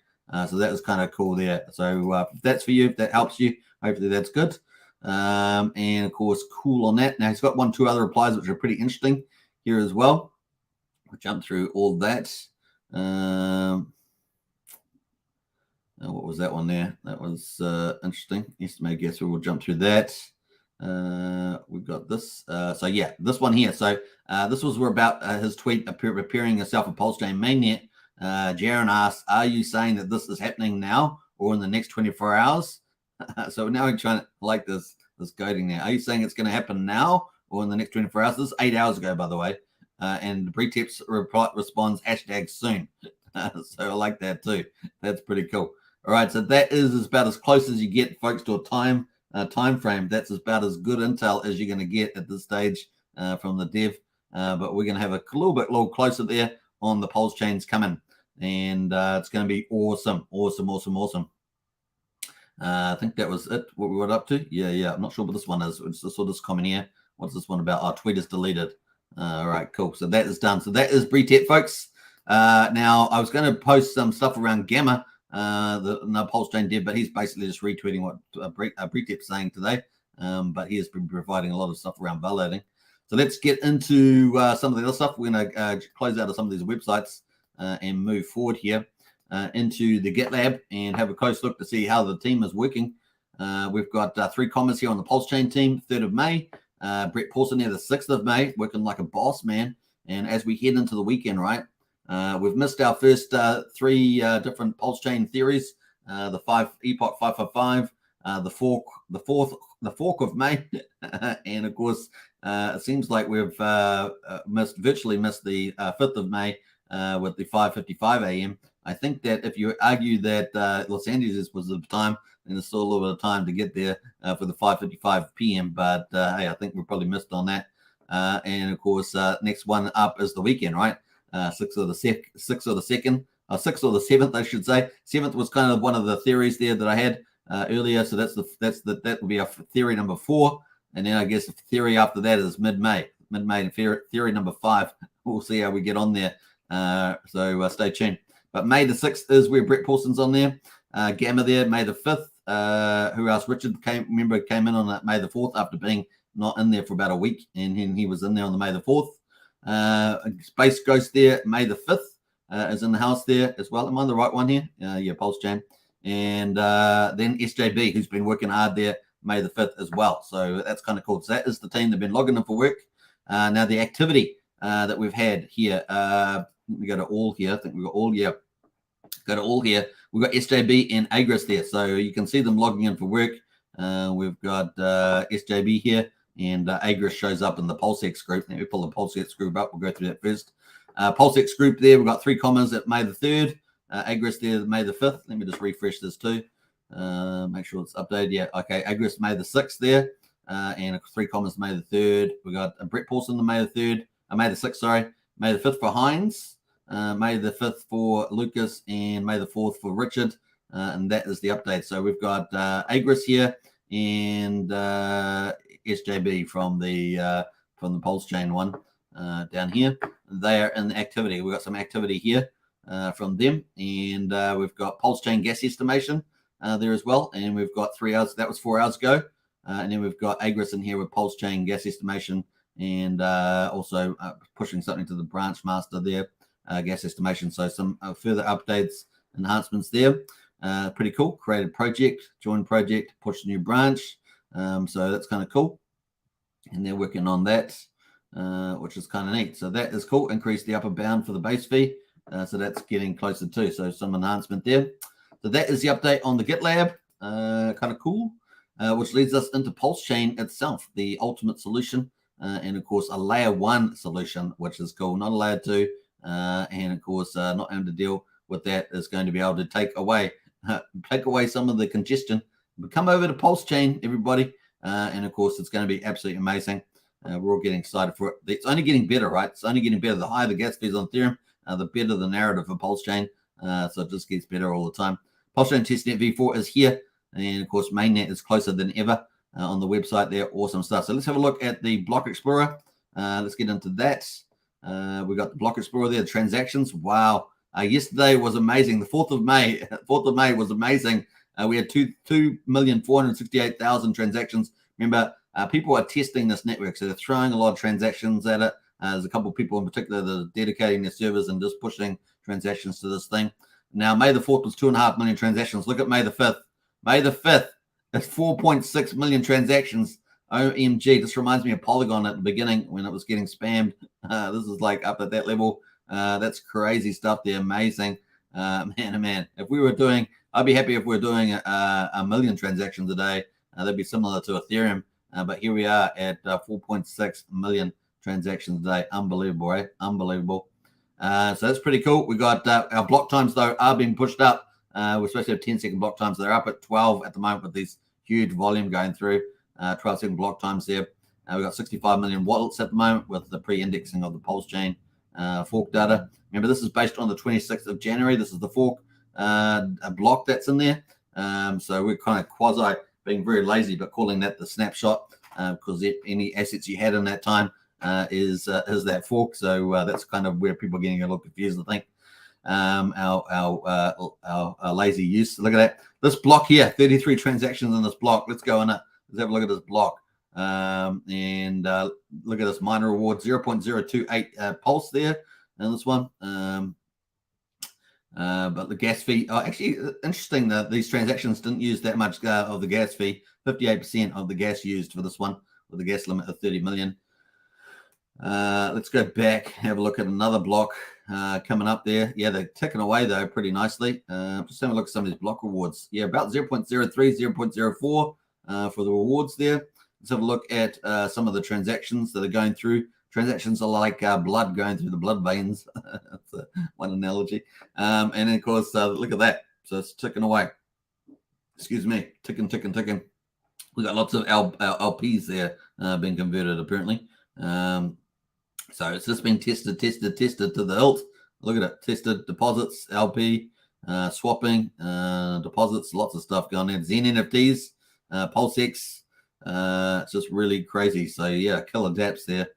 So that was kind of cool there. So if that's for you, if that helps you, hopefully that's good. And of course, cool on that. Now he's got 2 other replies which are pretty interesting here as well. We'll jump through all that. What was that one there? That was interesting. Estimate guess we will jump through that. We've got this. So yeah, this one here. So this was about his tweet appearing himself a Pulsechain mainnet. Jaron asked, are you saying that this is happening now or in the next 24 hours? So now we're trying to like this coding now. Are you saying it's going to happen now or in the next 24 hours? This is 8 hours ago, by the way. And Bretep's responds #soon. So I like that too. That's pretty cool. All right, so that is about as close as you get, folks, to a time frame. That's about as good intel as you're going to get at this stage from the dev. But we're going to have a little closer there on the Pulsechains coming. And it's going to be awesome. I think that was it, what we were up to. Yeah. I'm not sure what this one is. It's just this comment here. What's this one about? Our tweet is deleted. All right, cool. So that is done. So that is Bretep, folks. Now, I was going to post some stuff around Gamma, the Pulsechain dev, but he's basically just retweeting what Bretep's saying today. But he has been providing a lot of stuff around validating. So let's get into some of the other stuff. We're going to close out of some of these websites and move forward here. Into the GitLab and have a close look to see how the team is working. We've got 3 comments here on the Pulsechain team, 3rd of May. Brett Paulson there, the 6th of May, working like a boss, man. And as we head into the weekend, right, we've missed our first 3 different Pulsechain theories, the Epoch 555, the fork of May, and of course, it seems like we've virtually missed the 5th of May with the 5:55 a.m. I think that if you argue that Los Angeles was the time, then there's still a little bit of time to get there for the 5:55 p.m. But hey, I think we're probably missed on that. And of course, next one up is the weekend, right? 6th or the 7th, I should say. 7th was kind of one of the theories there that I had earlier. So that would be our theory number 4, and then I guess the theory after that is mid-May. And theory number 5. We'll see how we get on there. So stay tuned. But May the 6th is where Brett Paulson's on there. Gamma there, May the 5th. Who else? Richard came in on May the 4th after being not in there for about a week, and he was in there on the May the 4th. Space Ghost there, May the 5th. is in the house there as well. Am I on the right one here? Yeah, Pulsechain. And then SJB, who's been working hard there May the 5th as well. So that's kind of cool. So that is the team that have been logging in for work. Now the activity that we've had here, we go to all here. I think we've got all here. Go to all here. We've got SJB and Agris there. So you can see them logging in for work. We've got SJB here, and Agris shows up in the Pulsex group. Let me pull the Pulsex group up. We'll go through that first. Pulsex group there, we've got 3 commas at May the 3rd. Agris there, May the 5th. Let me just refresh this too. Make sure it's updated. Yeah, okay. Agris May the 6th there, and 3 commas May the 3rd. We got Brett Paulson the May the 3rd, May the 6th, sorry. May the 5th for Hines, May the 5th for Lucas, and May the 4th for Richard. And that is the update. So we've got Agris here and SJB from the Pulsechain one down here. They are in the activity. We've got some activity here from them, and we've got Pulsechain gas estimation there as well. And we've got 3 hours. That was 4 hours ago. And then we've got Agris in here with Pulsechain gas estimation, and also pushing something to the branch master there, gas estimation. So some further updates, enhancements there. Pretty cool. Created project, join project, push new branch. So that's kind of cool. And they're working on that, which is kind of neat. So that is cool. Increase the upper bound for the base fee. So that's getting closer too. So some enhancement there. So that is the update on the GitLab. Kind of cool. Which leads us into Pulsechain itself, the ultimate solution. And of course, a layer 1 solution, which is cool. Not a layer 2. And of course, not having to deal with that is going to be able to take away some of the congestion. But come over to Pulsechain, everybody. And of course, it's going to be absolutely amazing. We're all getting excited for it. It's only getting better, right? It's only getting better. The higher the gas fees on Ethereum, the better the narrative for Pulsechain. So it just gets better all the time. Pulsechain testnet v4 is here. And of course, mainnet is closer than ever on the website there. Awesome stuff. So let's have a look at the Block Explorer. Let's get into that. We got the Block Explorer there, the transactions. Wow. Yesterday was amazing. The 4th of May. 4th of May was amazing. We had 2,468,000 transactions. Remember, people are testing this network, so they're throwing a lot of transactions at it. There's a couple of people in particular that are dedicating their servers and just pushing transactions to this thing. Now, May the 4th was 2.5 million transactions. Look at May the 5th. May the 5th, it's 4.6 million transactions. OMG, this reminds me of Polygon at the beginning when it was getting spammed. This is like up at that level. That's crazy stuff there. Amazing. Man, oh man. If we were doing, I'd be happy if we were doing a million transactions a day. That'd be similar to Ethereum. But here we are at 4.6 million transactions a day. Unbelievable, right? Unbelievable. So that's pretty cool. We got our block times, though, are being pushed up. We're supposed to have 10-second block times. They're up at 12 at the moment with this huge volume going through. 12-second block times there. We've got 65 million wallets at the moment with the pre-indexing of the Pulsechain fork data. Remember, this is based on the 26th of January. This is the fork block that's in there. So we're kind of quasi being very lazy, but calling that the snapshot because any assets you had in that time is that fork. So that's kind of where people are getting a little confused, I think. Our lazy use. Look at that. This block here, 33 transactions in this block. Let's go in it. Let's have a look at this block. And look at this miner reward, 0.028 pulse there in this one. But the gas fee, actually interesting that these transactions didn't use that much of the gas fee. 58% of the gas used for this one with the gas limit of 30 million. Let's go back, have a look at another block coming up there. Yeah, they're ticking away though pretty nicely. Just have a look at some of these block rewards. Yeah, about 0.03, 0.04 for the rewards there. Let's have a look at some of the transactions that are going through. Transactions are like blood going through the blood veins. That's one analogy. And then, of course, look at that. So it's ticking away. Excuse me, ticking. We got lots of LPs there being converted apparently. So it's just been tested to the hilt. Look at it. Tested deposits, LP, swapping, deposits, lots of stuff going there. Zen NFTs, PulseX. It's just really crazy. So yeah, killer dApps there.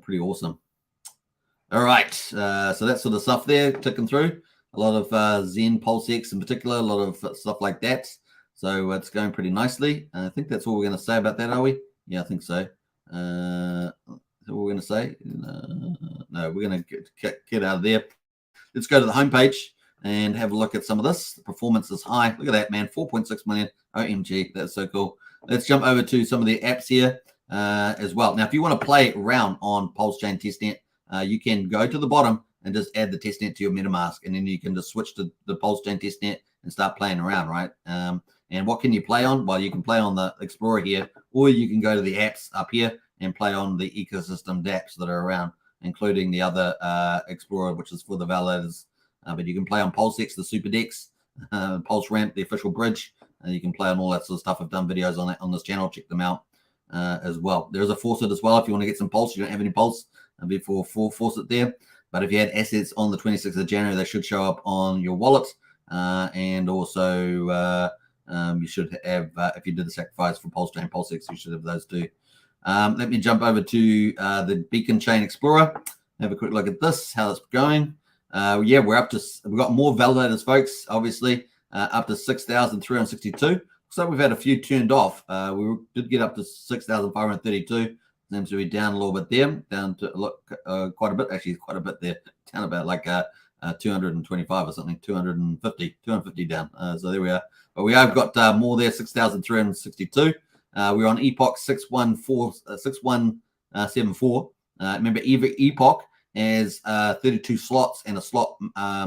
Pretty awesome. All right. So that sort of stuff there ticking through. A lot of Zen, PulseX in particular, a lot of stuff like that. So it's going pretty nicely. I think that's all we're going to say about that, are we? Yeah, I think so. What we're going to say? No, we're going to get out of there. let's go to the homepage and have a look at some of this. The performance is high. Look at that, man. 4.6 million. OMG. That's so cool. Let's jump over to some of the apps here as well. Now, if you want to play around on Pulsechain testnet, you can go to the bottom and just add the testnet to your MetaMask, and then you can just switch to the Pulsechain testnet and start playing around, right? And what can you play on? Well, you can play on the Explorer here, or you can go to the apps up here and play on the ecosystem dApps that are around, including the other Explorer, which is for the validators. But you can play on PulseX, the Super DEX, PulseRamp, the official bridge. You can play on all that sort of stuff. I've done videos on that on this channel. Check them out as well. There's a Faucet as well. If you want to get some Pulse, you don't have any Pulse before Faucet there. But if you had assets on the 26th of January, they should show up on your wallet. And also, you should have, if you did the sacrifice for Pulsechain, PulseX, you should have those too. Let me jump over to the Beacon Chain Explorer. Have a quick look at this, how it's going. Yeah, we've got more validators, folks, obviously, up to 6,362. Looks like we've had a few turned off. We did get up to 6,532. Seems to be down a little bit there, down to look quite a bit, actually, quite a bit there, down about like 225 or something, 250 down. So there we are. But we have got more there, 6,362. We're on Epoch 6174. Remember, every Epoch has 32 slots, and a slot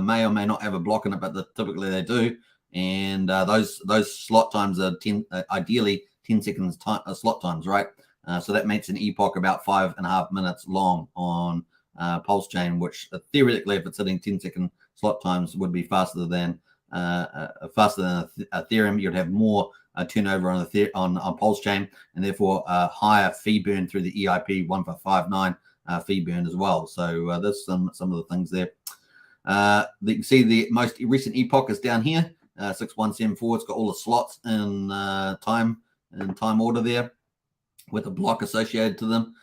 may or may not have a block in it, but typically they do. And those slot times are ideally 10 seconds slot times, right? So that makes an Epoch about 5.5 minutes long on Pulsechain, which theoretically, if it's hitting 10-second slot times, would be faster than Ethereum. You'd have more turnover on Pulsechain, and therefore higher fee burn through the EIP 1459 fee burn as well. So there's some of the things there. You can see the most recent Epoch is down here, 6174. It's got all the slots in time order there, with a block associated to them.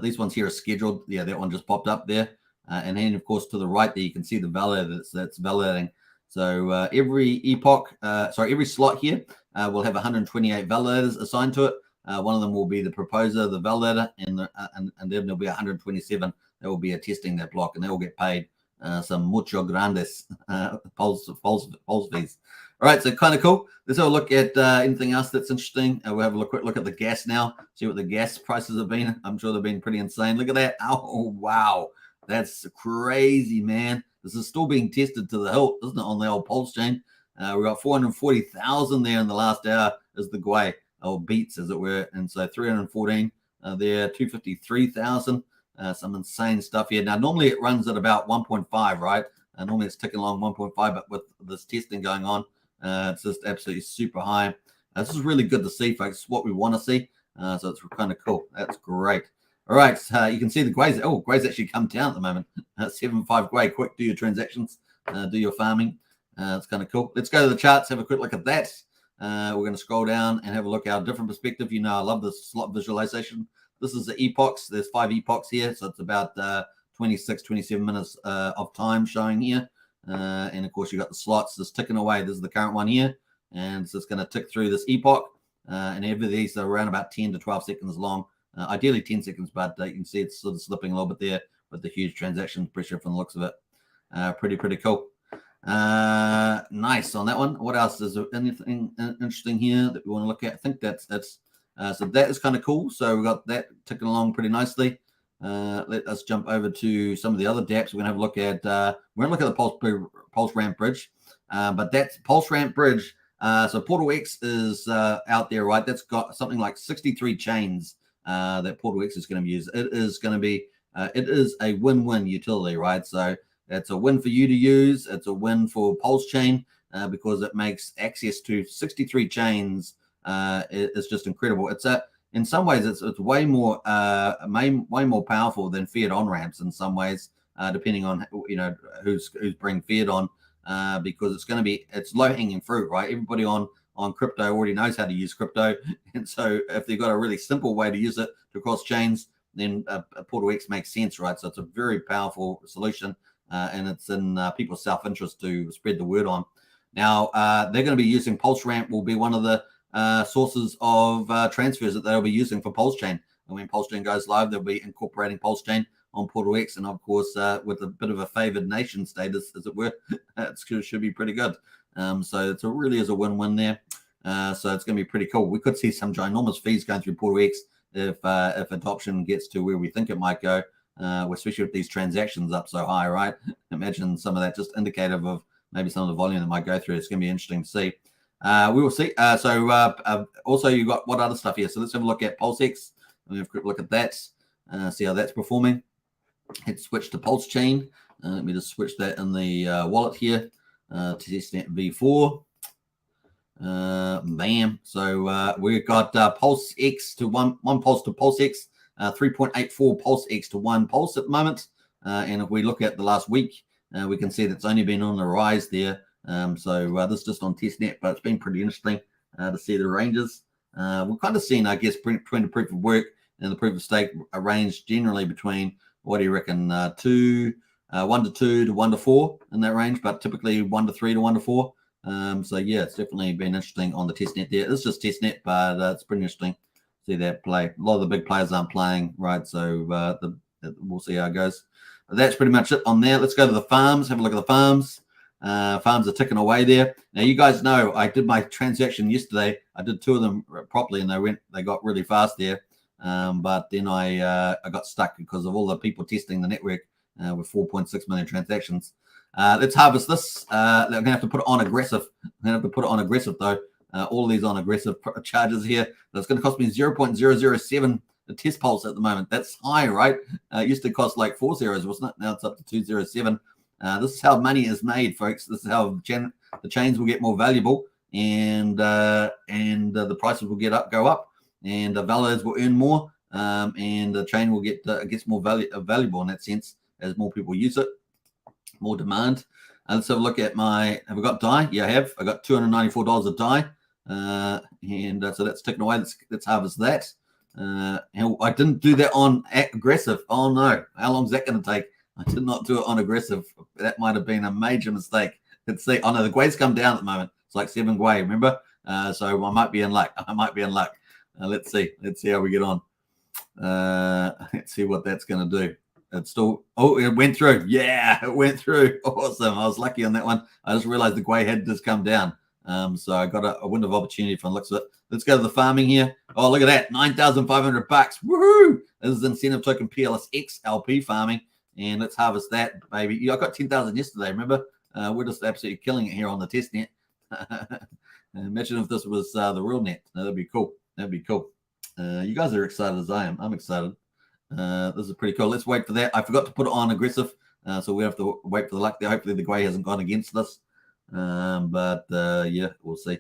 These ones here are scheduled. Yeah, that one just popped up there. And then, of course, to the right there, you can see the validator that's validating. So every every slot here will have 128 validators assigned to it. One of them will be the proposer, the validator, and then there'll be 127 that will be attesting that block, and they will get paid some mucho grandes pulse fees. All right, so kind of cool. Let's have a look at anything else that's interesting. We'll have a quick look at the gas now, see what the gas prices have been. I'm sure they've been pretty insane. Look at that. Oh, wow. That's crazy, man. This is still being tested to the hilt, isn't it, on the old Pulsechain? We got 440,000 there in the last hour as the Gwei, or beats, as it were. And so 314 there, 253,000. Some insane stuff here. Now, normally it runs at about 1.5, right? Normally it's ticking along 1.5, but with this testing going on, it's just absolutely super high. This is really good to see, folks. It's what we want to see. So it's kind of cool. That's great. All right, you can see the Gwei's. Oh, Gwei's actually come down at the moment. 7.5 Gwei. Quick, do your transactions, do your farming. It's kind of cool. Let's go to the charts, have a quick look at that. We're going to scroll down and have a look at a different perspective. You know, I love this slot visualization. This is the epochs. There's 5 epochs here, so it's about 26, 27 minutes of time showing here. And of course, you got the slots just ticking away. This is the current one here, and so it's going to tick through this epoch. And every these are around about 10 to 12 seconds long. Ideally 10 seconds, but you can see it's sort of slipping a little bit there with the huge transaction pressure from the looks of it. Pretty cool. Nice on that one. What else? Is there anything interesting here that we want to look at? I think that's so that is kind of cool. So we've got that ticking along pretty nicely. Let us jump over to some of the other dApps. We're going to have a look at we're going to look at the PulseRamp bridge, but that's PulseRamp bridge. So Portal X is out there, right? That's got something like 63 chains that Portal X is going to use. It is going to be it is a win-win utility, right? So it's a win for you to use. It's a win for Pulsechain because it makes access to 63 chains. It's just incredible. It's in some ways it's way more powerful than fiat on ramps in some ways, depending on who's bringing fiat on, because it's low hanging fruit, right? Everybody on crypto already knows how to use crypto, and so if they've got a really simple way to use it to cross chains, then Portal X makes sense, right? So it's a very powerful solution, and it's in people's self-interest to spread the word on. Now they're going to be using PulseRamp. Will be one of the sources of transfers that they'll be using for Pulsechain. And when Pulsechain goes live, they'll be incorporating Pulsechain on Portal X, and of course with a bit of a favored nation status, as it were, it should be pretty good. So it really is a win-win there. So it's going to be pretty cool. We could see some ginormous fees going through Portal X if adoption gets to where we think it might go, especially with these transactions up so high, right? Imagine some of that just indicative of maybe some of the volume that might go through. It's going to be interesting to see. We will see. Also, you got what other stuff here? So let's have a look at PulseX. We'll have a quick look at that. See how that's performing. Let's switch to Pulsechain. Let me just switch that in the wallet here to testnet V4. Bam. So we've got PulseX to one pulse to PulseX, 3.84 PulseX to 1 pulse at the moment. And if we look at the last week, we can see that's only been on the rise there. So this is just on testnet, but it's been pretty interesting to see the ranges. We've kind of seen, I guess, between the proof of work and the proof of stake, a range generally between, what do you reckon, 1 to 2 to 1 to 4 in that range, but typically 1 to 3 to 1 to 4. So yeah, it's definitely been interesting on the testnet there. It's just testnet, but it's pretty interesting to see that play. A lot of the big players aren't playing, right? So we'll see how it goes. But that's pretty much it on there. Let's go to the farms. Have a look at the farms. Farms are ticking away there. Now you guys know I did my transaction yesterday. I did 2 of them properly, and they got really fast there. But then I got stuck because of all the people testing the network with 4.6 million transactions. Let's harvest this. I'm going to have to put it on aggressive. I'm going to have to put it on aggressive, though. All of these on aggressive charges here. That's going to cost me 0.007 a test pulse at the moment. That's high, right? It used to cost like 4 zeros, wasn't it? Now it's up to 207. This is how money is made, folks. This is how the chains will get more valuable, and the prices will go up, and the validators will earn more, and the chain will gets more valuable in that sense as more people use it. More demand. Let's have a look at have I got DAI? Yeah, I have. I got $294 a DAI. So that's ticking away. Let's harvest that. I didn't do that on aggressive. Oh no. How long is that going to take? I did not do it on aggressive. That might have been a major mistake. Let's see. Oh no, the Gwei's come down at the moment. It's like 7 Gwei, remember? So I might be in luck. Let's see. Let's see how we get on. Let's see what that's going to do. It's still, it went through. Yeah, it went through. Awesome. I was lucky on that one. I just realized the Gwei had just come down. So I got a window of opportunity from the looks of it. Let's go to the farming here. Oh, look at that. $9,500. Woohoo! This is incentive token PLSX LP farming. And let's harvest that, baby. Yeah, I got 10,000 yesterday, remember? We're just absolutely killing it here on the test net. Imagine if this was the real net. No, that'd be cool. That'd be cool. You guys are excited as I am. I'm excited. This is pretty cool. Let's wait for that. I forgot to put it on aggressive, so we have to wait for the luck there. Hopefully the Gwei hasn't gone against us. Yeah, we'll see.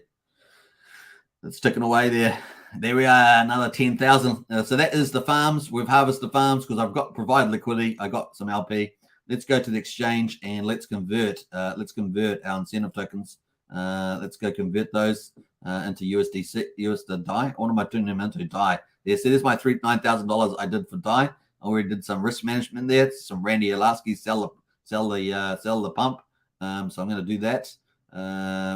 It's ticking away there. There we are, another 10,000. So that is the farms. We've harvested the farms because I've got provided liquidity. I got some LP. Let's go to the exchange and let's convert. Let's convert our incentive tokens. Let's go convert those into USD DAI. What am I doing them into DAI? There, so there's my $9,000 I did for DAI. I already did some risk management there. Some Randy Alaski sell the pump. So I'm going to do that.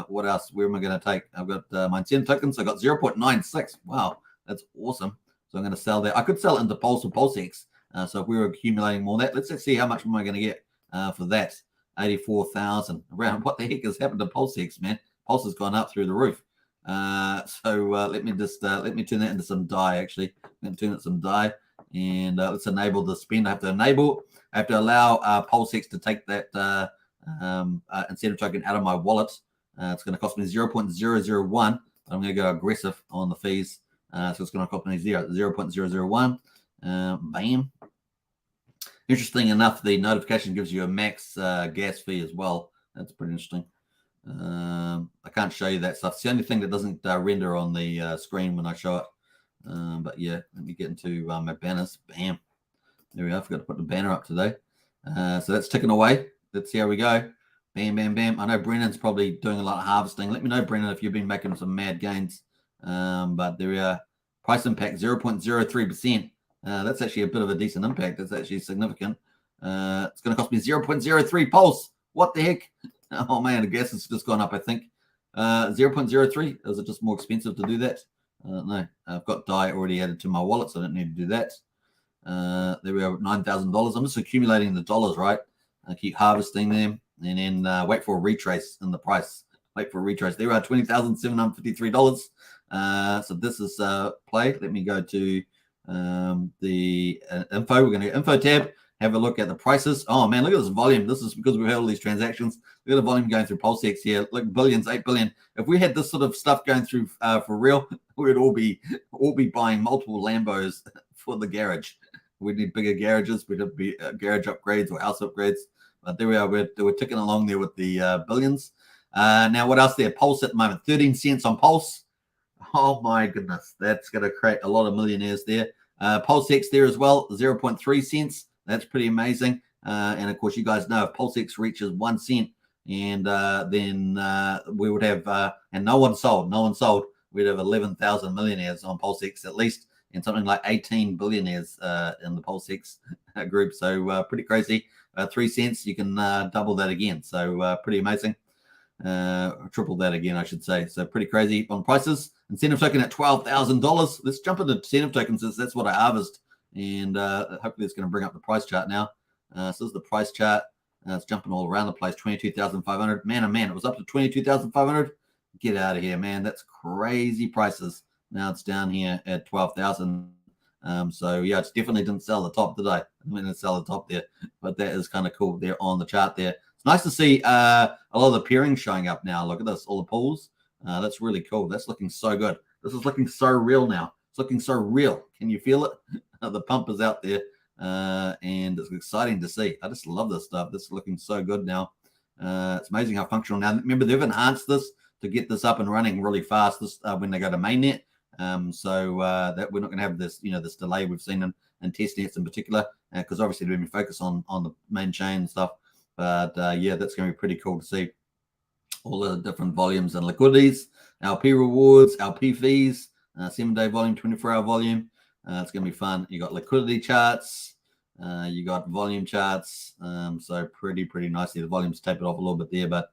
What else? Where am I going to take? I've got my incentive tokens. I got 0.96. Wow, that's awesome. So I'm going to sell that. I could sell it into Pulse or PulseX. So if we were accumulating more of that, let's see how much am I going to get for that. 84,000. Around what the heck has happened to PulseX, man? Pulse has gone up through the roof. Let me turn that into some DAI. Actually, I'm going to turn it some DAI, and let's enable the spend. I have to allow PulseX to take that incentive token out of my wallet. It's going to cost me 0.001, but I'm going to go aggressive on the fees. So it's going to cost me 0.001. Bam. Interesting enough, the notification gives you a max gas fee as well. That's pretty interesting. I can't show you that stuff. It's the only thing that doesn't render on the screen when I show it. But yeah, let me get into my banners. Bam. There we are. I forgot to put the banner up today. So that's ticking away. Let's see how we go. Bam, bam, bam. I know Brennan's probably doing a lot of harvesting. Let me know, Brennan, if you've been making some mad gains. But there we are. Price impact, 0.03%. That's actually a bit of a decent impact. That's actually significant. It's going to cost me 0.03 pulse. What the heck? Oh, man, the gas has just gone up, I think. 0.03. Is it just more expensive to do that? No, I've got DAI already added to my wallet, so I don't need to do that. There we are, $9,000. I'm just accumulating the dollars, right? I keep harvesting them, and then wait for a retrace in the price. Wait for a retrace. There are $20,753. So this is play. Let me go to the info. We're going to info tab. Have a look at the prices. Oh man, look at this volume. This is because we've had all these transactions. Look at the volume going through Pulsechain here. Look, billions, 8 billion. If we had this sort of stuff going through for real, we would all be buying multiple Lambos for the garage. We'd need bigger garages. We'd have to be garage upgrades or house upgrades. But there we are. We're ticking along there with the billions. Now, what else there? Pulse at the moment, 13 cents on Pulse. Oh my goodness, that's going to create a lot of millionaires there. Pulsex there as well, 0.3 cents. That's pretty amazing. And of course, you guys know if Pulsex reaches 1 cent, and then we would have, and no one sold, we'd have 11,000 millionaires on Pulsex at least, and something like 18 billionaires in the Pulsex group. So pretty crazy. 3 cents, you can double that again. So pretty amazing. Triple that again, I should say. So pretty crazy on prices. Incentive token at $12,000. Let's jump into incentive tokens. That's what I harvest, and hopefully it's going to bring up the price chart now. So this is the price chart. It's jumping all around the place. 22,500. Man, oh man, it was up to 22,500. Get out of here, man. That's crazy prices. Now it's down here at 12,000. So yeah, it definitely didn't sell the top today. I didn't sell the top there, but that is kind of cool there on the chart there. It's nice to see a lot of the pairings showing up now. Look at this, all the pools. That's really cool. That's looking so good. This is looking so real now. It's looking so real. Can you feel it? The pump is out there, and it's exciting to see. I just love this stuff. This is looking so good now. It's amazing how functional now. Remember, they've enhanced this to get this up and running really fast. This when they go to mainnet. So that we're not going to have this, this delay we've seen in testnets in particular, because obviously we're going to focus on the main chain and stuff. But yeah, that's going to be pretty cool to see all the different volumes and liquidities, LP rewards, LP fees, 7-day volume, 24-hour volume. It's going to be fun. You got liquidity charts, you got volume charts. So pretty nicely. The volume's tapered off a little bit there, but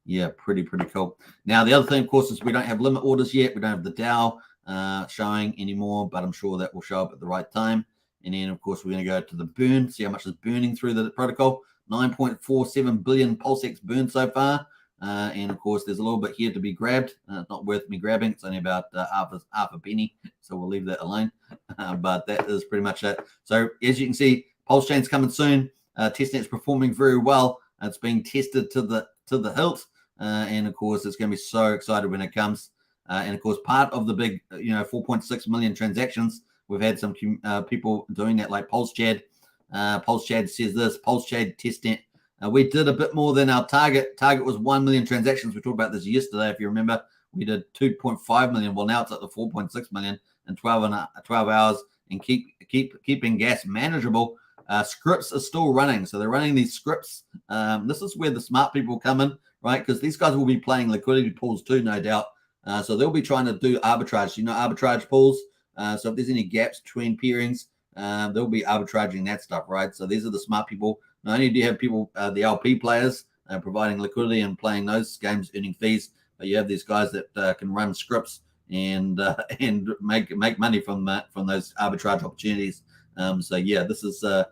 yeah, pretty cool. Now the other thing, of course, is we don't have limit orders yet. We don't have the DAO showing anymore, but I'm sure that will show up at the right time. And then, of course, we're going to go to the burn, see how much is burning through the protocol. 9.47 billion Pulsex burned so far. And, of course, there's a little bit here to be grabbed. Not worth me grabbing. It's only about half a penny, so we'll leave that alone. But that is pretty much it. So, as you can see, Pulsechain's coming soon. Testnet's performing very well. It's being tested to the hilt. And, of course, it's going to be so excited when it comes. And, of course, part of the big, 4.6 million transactions, we've had some people doing that, like Pulsechain. Pulsechain says this, Pulsechain testnet. We did a bit more than our target. Target was 1 million transactions. We talked about this yesterday, if you remember. We did 2.5 million. Well, now it's up to 4.6 million in 12 hours, and keeping gas manageable. Scripts are still running. So they're running these scripts. This is where the smart people come in, right? Because these guys will be playing liquidity pools too, no doubt. So they'll be trying to do arbitrage. Arbitrage pools. So if there's any gaps between pairings, they'll be arbitraging that stuff, right? So these are the smart people. Not only do you have people, the LP players, providing liquidity and playing those games, earning fees, but you have these guys that can run scripts and make money from those arbitrage opportunities. So yeah, this is the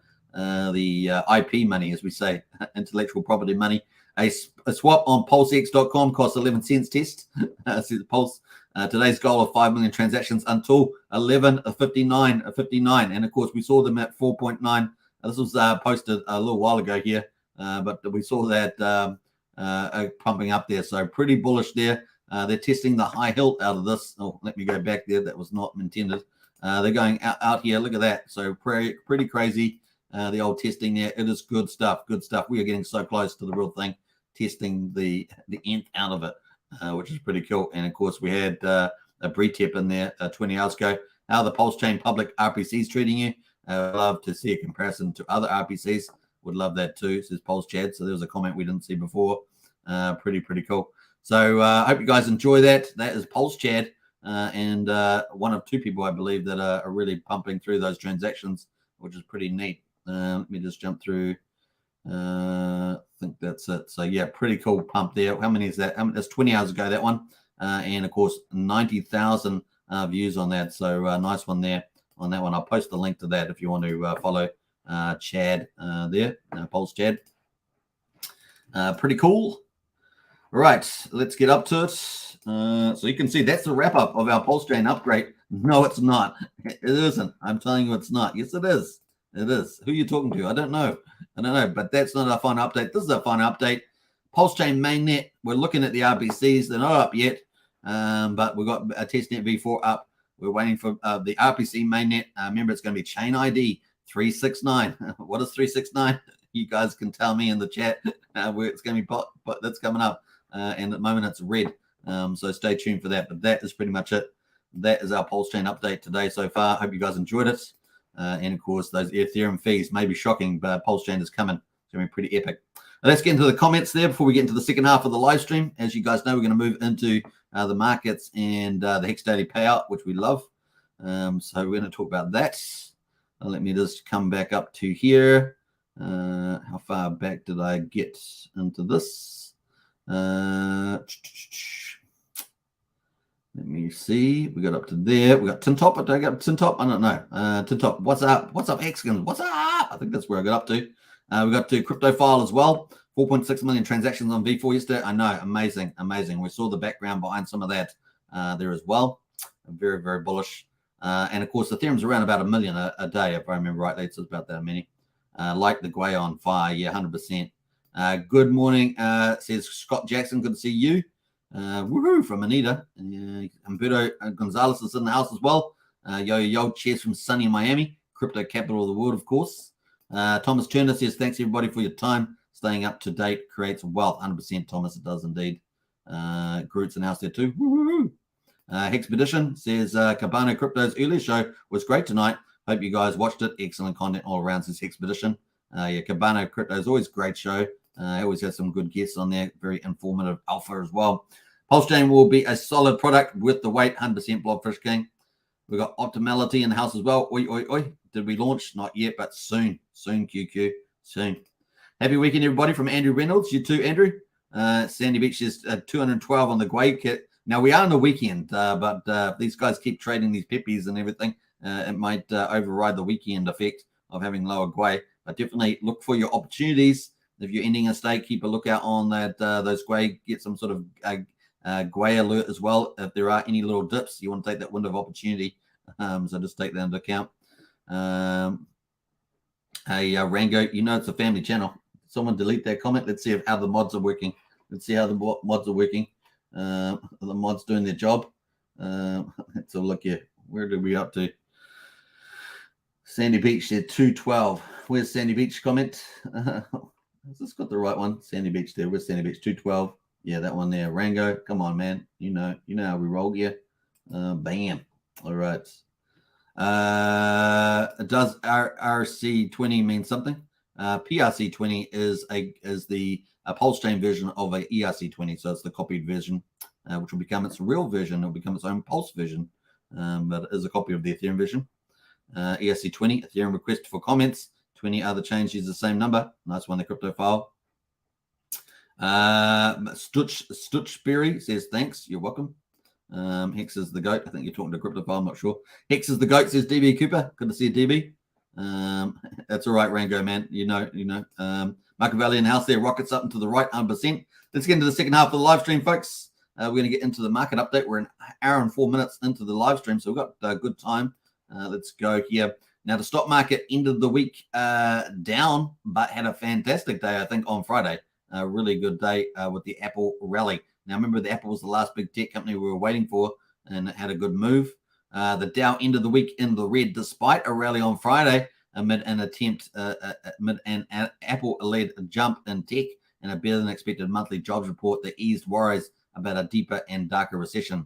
IP money, as we say, intellectual property money. A swap on pulsex.com costs 11 cents test. See the Pulse. Today's goal of 5 million transactions until 11:59. And of course, we saw them at 4.9. This was posted a little while ago here, but we saw that pumping up there. So pretty bullish there. They're testing the high hilt out of this. Oh, let me go back there. That was not intended. They're going out here. Look at that. So pretty crazy. The old testing there. It is good stuff. Good stuff. We are getting so close to the real thing. Testing the nth out of it, which is pretty cool. And of course, we had a pre-tip in there 20 hours ago. How the Pulsechain public RPCs treating you? I'd love to see a comparison to other RPCs. Would love that too, says Pulsechain. So there was a comment we didn't see before. Pretty cool. So I hope you guys enjoy that. That is Pulsechain, and one of two people, I believe, that are really pumping through those transactions, which is pretty neat. Let me just jump through. I think that's it. So yeah, pretty cool pump there. How many is that? That's 20 hours ago, that one. And of course, 90,000 views on that. So nice one there on that one. I'll post the link to that if you want to follow Chad there, Pulse Chad. Pretty cool. All right, let's get up to it. So you can see that's the wrap up of our Pulsechain upgrade. No, it's not. It isn't. I'm telling you, it's not. Yes, it is. It is. Who are you talking to? I don't know. But that's not our final update. This is our final update. Pulsechain Mainnet. We're looking at the RPCs. They're not up yet, but we've got a testnet V4 up. We're waiting for the RPC Mainnet. Remember, it's going to be chain ID 369. What is 369? You guys can tell me in the chat where it's going to be. But that's coming up, and at the moment it's red. So stay tuned for that. But that is pretty much it. That is our Pulsechain update today so far. Hope you guys enjoyed it. And of course, those Ethereum fees may be shocking, but Pulsechain is coming. It's going to be pretty epic. Let's get into the comments there before we get into the second half of the live stream. As you guys know, we're going to move into the markets and the Hex Daily Payout, which we love. So we're going to talk about that. Let me just come back up to here. How far back did I get into this? Let me see. We got up to there. We got Tintop. Did I get up to Tintop? I don't know. Tintop, what's up? What's up, Hexkins? What's up? I think that's where I got up to. We got to CryptoFile as well. 4.6 million transactions on V4 yesterday. I know. Amazing. Amazing. We saw the background behind some of that there as well. Very, very bullish. And of course, Ethereum's around about 1 million a day, if I remember rightly. It's about that many. Like the Gwei on fire. Yeah, 100%. Good morning, says Scott Jackson. Good to see you. Woohoo from Anita. Humberto Gonzalez is in the house as well. Yo, cheers from sunny Miami, crypto capital of the world, of course. Thomas Turner says, thanks everybody for your time. Staying up to date creates wealth. 100%, Thomas, it does indeed. Groot's in the house there too. Woohoo. Hexpedition says, Cabano Crypto's earlier show was great tonight. Hope you guys watched it. Excellent content all around, says Hexpedition. Yeah, Cabano Crypto is always a great show. I always have some good guests on there. Very informative alpha as well. Pulsechain will be a solid product with the weight. 100% Blobfish King. We've got Optimality in the house as well. Oi, oi, oi. Did we launch? Not yet, but soon. Soon, QQ. Soon. Happy weekend, everybody, from Andrew Reynolds. You too, Andrew. Sandy Beach is 212 on the Gwei kit. Now, we are on the weekend, but these guys keep trading these peppies and everything. It might override the weekend effect of having lower Gwei. But definitely look for your opportunities. If you're ending a stake, keep a lookout on that those Gwei. Get some sort of Gwei alert as well. If there are any little dips, you want to take that window of opportunity. So just take that into account. Hey, Rango, you know it's a family channel. Someone delete that comment. Let's see how the mods are working. Let's see how the mods are working. Are the mods doing their job? Let's have a look here. Where did we up to? Sandy Beach said 212. Where's Sandy Beach comment? Has this got the right one? Sandy Beach there. Where's Sandy Beach? 212. Yeah, that one there. Rango. Come on, man. You know how we roll here. Bam. All right. Does RC20 mean something? PRC20 is the Pulsechain version of a ERC20. So it's the copied version, which will become its real version. It'll become its own Pulse version. But it is a copy of the Ethereum version. ERC20, Ethereum request for comments. 20 other chains use the same number. Nice one, the crypto file. Stutchberry says, thanks. You're welcome. Hex is the goat. I think you're talking to crypto file. I'm not sure. Hex is the goat, says DB Cooper. Good to see you, DB. That's all right, Rango, man. You know. Machiavelli in the house there. Rockets up and to the right, 100%. Let's get into the second half of the live stream, folks. We're going to get into the market update. We're an hour and 4 minutes into the live stream, so we've got good time. Let's go here. Now, the stock market ended the week down, but had a fantastic day, I think, on Friday. A really good day with the Apple rally. Now, remember, the Apple was the last big tech company we were waiting for, and it had a good move. The Dow ended the week in the red, despite a rally on Friday, amid an Apple-led jump in tech and a better-than-expected monthly jobs report that eased worries about a deeper and darker recession.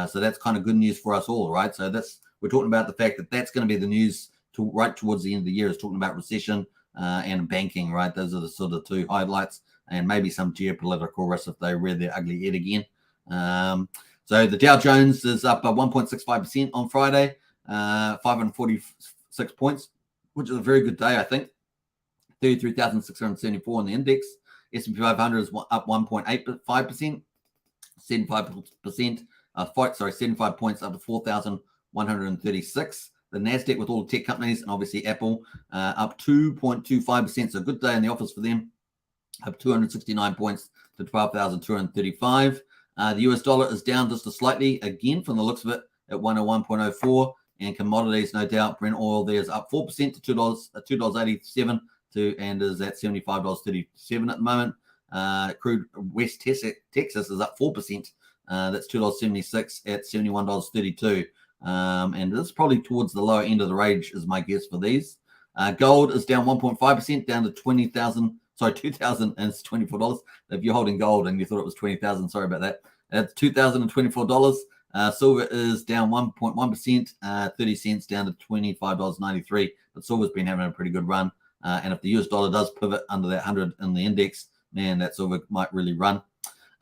So that's kind of good news for us all, right? So we're talking about the fact that that's going to be the news right towards the end of the year, is talking about recession and banking, right? Those are the sort of two highlights, and maybe some geopolitical risks if they rear their ugly head again. So the Dow Jones is up 1.65% on Friday, 546 points, which is a very good day, I think. 33,674 on the index. S&P 500 is up 1.85%. 75 points up to 4,136. the NASDAQ with all the tech companies, and obviously Apple up 2.25%. So a good day in the office for them, up 269 points to 12,235. The US dollar is down just slightly again from the looks of it at 101.04. And commodities, no doubt, Brent oil there's up 4% to $2.87 and is at $75.37 at the moment. Crude West Texas is up 4%. That's $2.76 at $71.32. And this is probably towards the lower end of the range is my guess for these. Gold is down 1.5%, down to $2,024. If you're holding gold and you thought it was 20,000, sorry about that. It's $2,024. Silver is down 1.1%, 30 cents down to $25.93. But silver's been having a pretty good run. And if the US dollar does pivot under that 100 in the index, man, that silver might really run.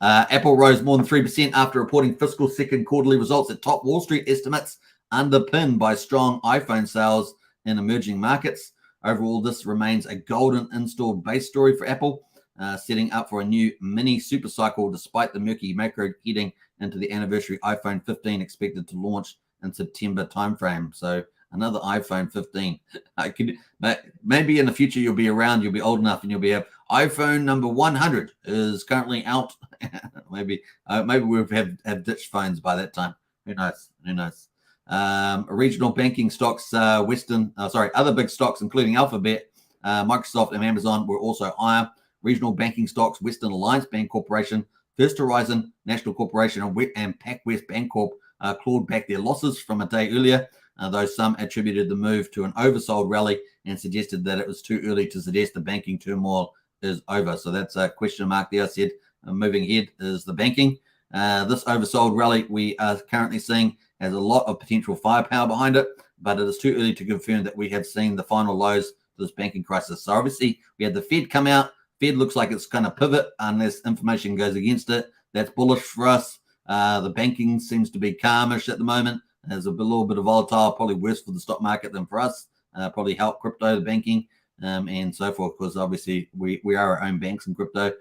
Apple rose more than 3% after reporting fiscal second quarterly results that top Wall Street estimates, underpinned by strong iPhone sales in emerging markets. Overall, this remains a golden installed base story for Apple, setting up for a new mini super cycle despite the murky macro heading into the anniversary iPhone 15 expected to launch in September timeframe. So another iPhone 15. Maybe in the future you'll be around, you'll be old enough, and you'll be iPhone number 100 is currently out. maybe we'll have ditched phones by that time. Who knows? Regional banking stocks, other big stocks, including Alphabet, Microsoft, and Amazon were also higher. Regional banking stocks, Western Alliance Bank Corporation, First Horizon National Corporation, and PacWest Bancorp clawed back their losses from a day earlier, though some attributed the move to an oversold rally and suggested that it was too early to suggest the banking turmoil is over. So that's a question mark there. I said moving ahead is the banking. This oversold rally we are currently seeing has a lot of potential firepower behind it, but it is too early to confirm that we have seen the final lows to this banking crisis. So obviously we had the Fed come out. Fed looks like it's going to pivot unless information goes against it. That's bullish for us. The banking seems to be calmish at the moment. There's a little bit of volatile, probably worse for the stock market than for us. Probably help crypto, the banking, and so forth, because obviously we are our own banks in crypto.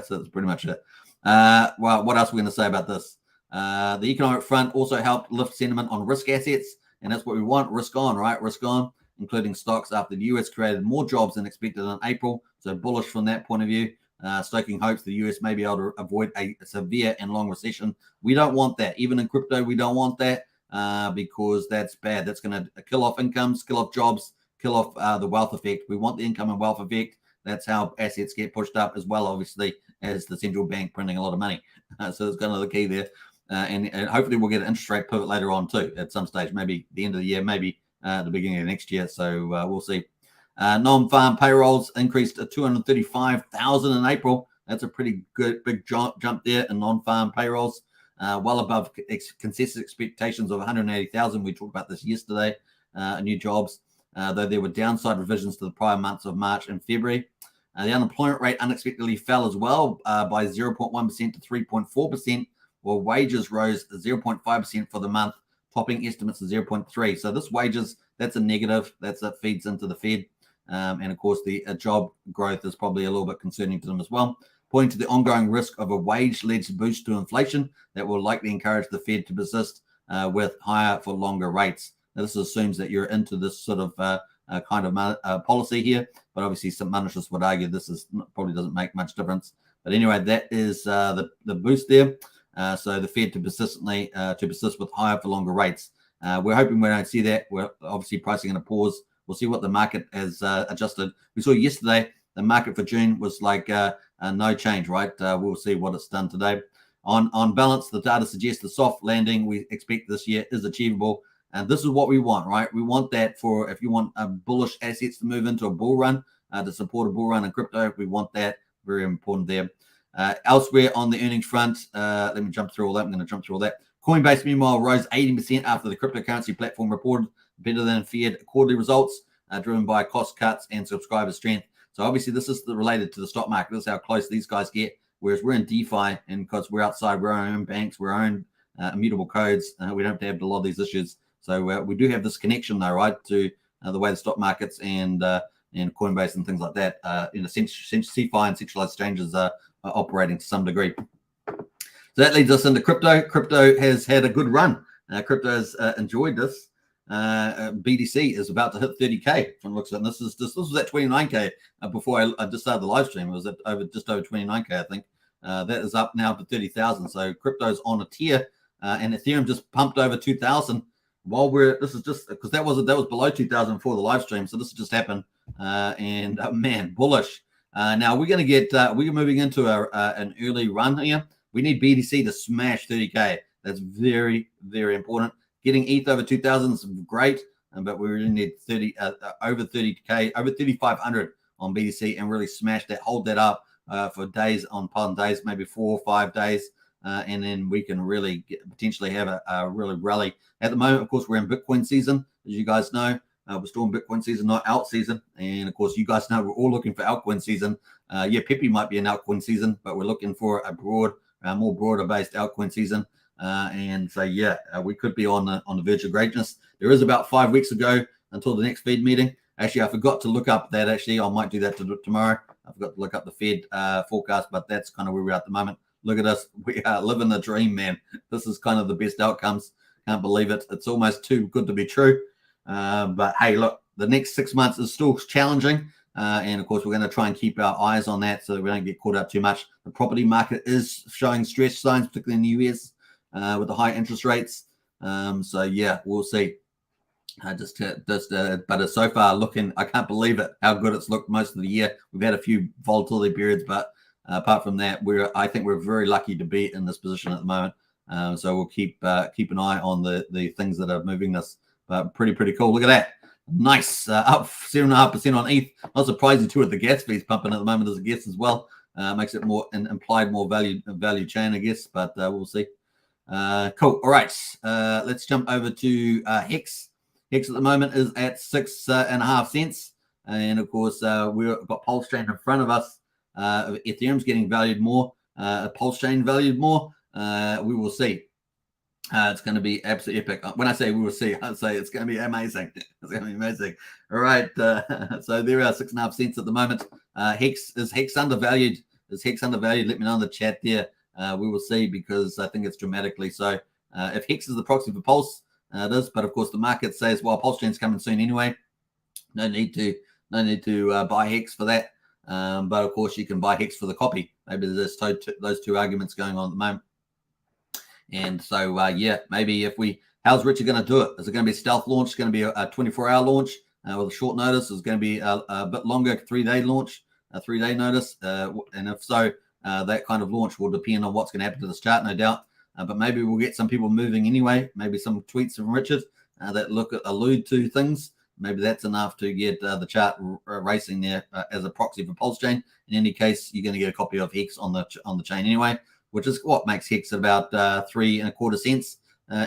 So that's pretty much it. Well, what else are we going to say about this? The economic front also helped lift sentiment on risk assets, and that's what we want. Risk on, right? Risk on, including stocks after the US created more jobs than expected in April. So bullish from that point of view, stoking hopes the US may be able to avoid a severe and long recession. We don't want that. Even in crypto, we don't want that because that's bad. That's going to kill off incomes, kill off jobs, kill off the wealth effect. We want the income and wealth effect. That's how assets get pushed up as well, obviously, as the central bank printing a lot of money. So that's kind of the key there. And hopefully we'll get an interest rate pivot later on too at some stage, maybe the end of the year, maybe the beginning of next year. So we'll see. Non-farm payrolls increased to 235,000 in April. That's a pretty good big jump there in non-farm payrolls, well above consensus expectations of 180,000. We talked about this yesterday, new jobs, though there were downside revisions to the prior months of March and February. The unemployment rate unexpectedly fell as well by 0.1% to 3.4%, while wages rose 0.5% for the month, topping estimates of 0.3%. So this wages, that's a negative. That feeds into the Fed. And of course, the job growth is probably a little bit concerning to them as well, pointing to the ongoing risk of a wage-led boost to inflation that will likely encourage the Fed to persist with higher for longer rates. Now, this assumes that you're into this sort of kind of policy here, but obviously some monetarists would argue this probably doesn't make much difference. But anyway, that is the boost there. So the Fed to persist with higher for longer rates. We're hoping we don't see that. We're obviously pricing in a pause. We'll see what the market has adjusted. We saw yesterday the market for June was like no change, right? We'll see what it's done today. On balance, the data suggests the soft landing we expect this year is achievable. And this is what we want, right? We want that for if you want bullish assets to move into a bull run, to support a bull run in crypto. We want that. Very important there. Elsewhere on the earnings front, let me jump through all that. I'm going to jump through all that. Coinbase, meanwhile, rose 18% after the cryptocurrency platform reported better than feared quarterly results, driven by cost cuts and subscriber strength. So obviously this is related to the stock market. This is how close these guys get, whereas we're in DeFi, and because we're outside, we're our own banks, we're our own immutable codes. We don't have to have a lot of these issues. So we do have this connection, though, right, to the way the stock markets and Coinbase and things like that, in a sense, CeFi and centralized exchanges are operating to some degree. So that leads us into crypto. Crypto has had a good run. Crypto has enjoyed this. BTC is about to hit 30K from looks at it. This was at 29K before I just started the live stream. It was at just over 29K, I think. That is up now to 30,000. So crypto's on a tear, and Ethereum just pumped over 2,000. While this is just because that was below 2,000 before the live stream. So this just happened, and man, bullish. Now we're going to get we're moving into an early run here. We need BTC to smash 30K. That's very, very important. Getting ETH over 2,000 is great, but we really need over 30K, over 3,500 on BTC, and really smash that, hold that up for days on days, maybe 4 or 5 days, and then we can really potentially have a really rally. At the moment, of course, we're in Bitcoin season, as you guys know. We're still in Bitcoin season, not alt season, and of course, you guys know we're all looking for altcoin season. Yeah, Pepe might be an altcoin season, but we're looking for a more broader-based altcoin season. And so, yeah, we could be on the verge of greatness. There is about 5 weeks ago until the next Fed meeting. Actually, I forgot to look up that. Actually, I might do that tomorrow. I forgot to look up the Fed forecast, but that's kind of where we're at the moment. Look at us. We are living the dream, man. This is kind of the best outcomes. Can't believe it. It's almost too good to be true. But hey, look, the next 6 months is still challenging. And of course, we're going to try and keep our eyes on that so we don't get caught up too much. The property market is showing stress signs, particularly in the US. With the high interest rates. So yeah, we'll see. But it's so far looking, I can't believe it, how good it's looked most of the year. We've had a few volatility periods, but apart from that, I think we're very lucky to be in this position at the moment. So we'll keep an eye on the things that are moving us. But pretty cool. Look at that. Nice. Up 7.5% on ETH. Not surprising too with the gas fees pumping at the moment as a guess as well. Makes it more implied more value chain, I guess, but we'll see. Cool. All right. Let's jump over to Hex. Hex at the moment is at 6.5 cents. And of course, we've got Pulsechain in front of us. Ethereum's getting valued more. Pulsechain valued more. We will see. It's going to be absolutely epic. When I say we will see, I say it's going to be amazing. It's going to be amazing. All right. So there are 6.5 cents at the moment. Is Hex undervalued? Is Hex undervalued? Let me know in the chat there. We will see, because I think it's dramatically so. If Hex is the proxy for Pulse, it is. But of course, the market says, well, Pulsechain's coming soon anyway. No need to buy Hex for that. But of course, you can buy Hex for the copy. Maybe there's those two arguments going on at the moment. And so, yeah, maybe how's Richard going to do it? Is it going to be a stealth launch? It's going to be a 24-hour launch with a short notice? Is going to be a bit longer, 3-day launch, a 3-day notice? And if so, that kind of launch will depend on what's going to happen to this chart, no doubt. But maybe we'll get some people moving anyway. Maybe some tweets from Richard that allude to things. Maybe that's enough to get the chart racing there as a proxy for Pulsechain. In any case, you're going to get a copy of Hex on the chain anyway, which is what makes Hex about 3.25 cents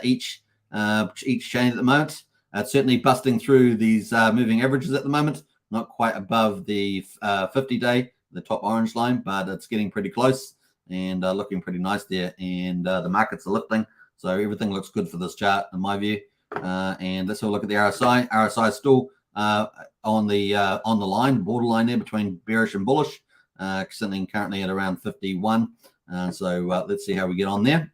each chain at the moment. It's certainly busting through these moving averages at the moment. Not quite above the 50-day, the top orange line, but it's getting pretty close and looking pretty nice there. And the markets are lifting, so everything looks good for this chart in my view. And let's have a look at the RSI. RSI is still on the line, borderline there between bearish and bullish, sitting currently at around 51. So let's see how we get on there.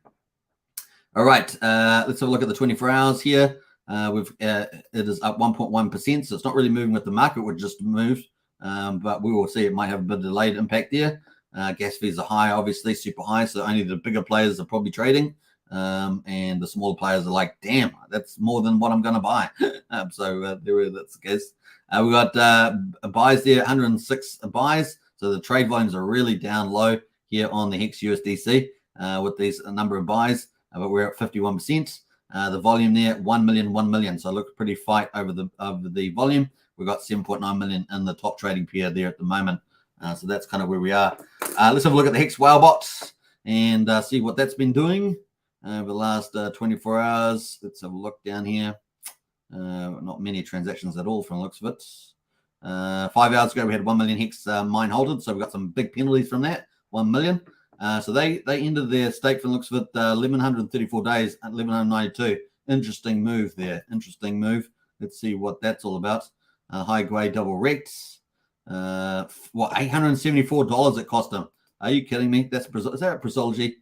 All right, let's have a look at the 24 hours here. It is up 1.1%, so it's not really moving with the market, which just moved. But we will see. It might have a bit of delayed impact there. Gas fees are high, obviously, super high. So only the bigger players are probably trading. And the smaller players are like, damn, that's more than what I'm going to buy. That's the case. We got buys there, 106 buys. So the trade volumes are really down low here on the Hex USDC with these number of buys. But we're at 51%. The volume there, 1 million. So it looks pretty fight over the volume. We've got 7.9 million in the top trading pair there at the moment. So that's kind of where we are. Let's have a look at the Hex whale box and see what that's been doing over the last 24 hours. Let's have a look down here. Not many transactions at all from the looks of it. 5 hours ago, we had 1 million Hex mine halted. So we've got some big penalties from that, 1 million. So they ended their stake from the looks of it 1,134 days at 1,192. Interesting move there. Interesting move. Let's see what that's all about. High grade double rects. $874 it cost them. Are you kidding me? Is that a Pulsechain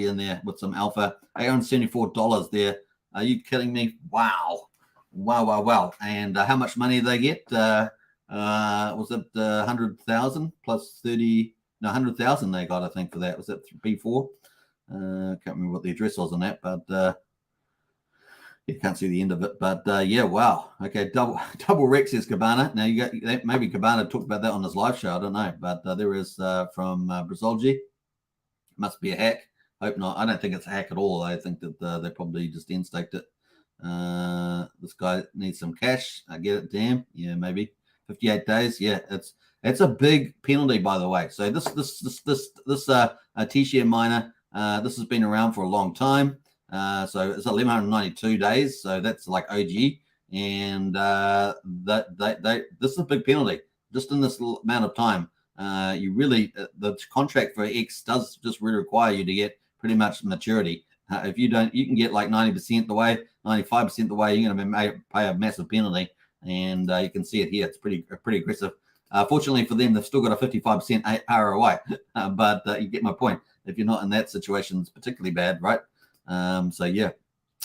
in there with some alpha? $874 there. Are you kidding me? Wow. Wow. And how much money they get? Was it 100,000 plus 30? No, 100,000 they got, I think, for that. Was it B4? Can't remember what the address was on that, but you can't see the end of it. But yeah, wow. Okay, double Rex says Cabana. Now you got that. Maybe Cabana talked about that on his live show. I don't know, but there is from Brazolji. Must be a hack. Hope not. I don't think it's a hack at all. I think that they probably just staked it. This guy needs some cash. I get it. Damn. Yeah, maybe 58 days. Yeah, it's a big penalty, by the way. So this T-share miner, this has been around for a long time. So it's 1192 days. So that's like OG, and this is a big penalty just in this amount of time. You really the contract for X does just really require you to get pretty much maturity. If you don't, you can get like 90% the way, 95% the way. You're going to pay a massive penalty, and you can see it here. It's pretty aggressive. Fortunately for them, they've still got a 55% ROI, but you get my point. If you're not in that situation, it's particularly bad, right? So yeah,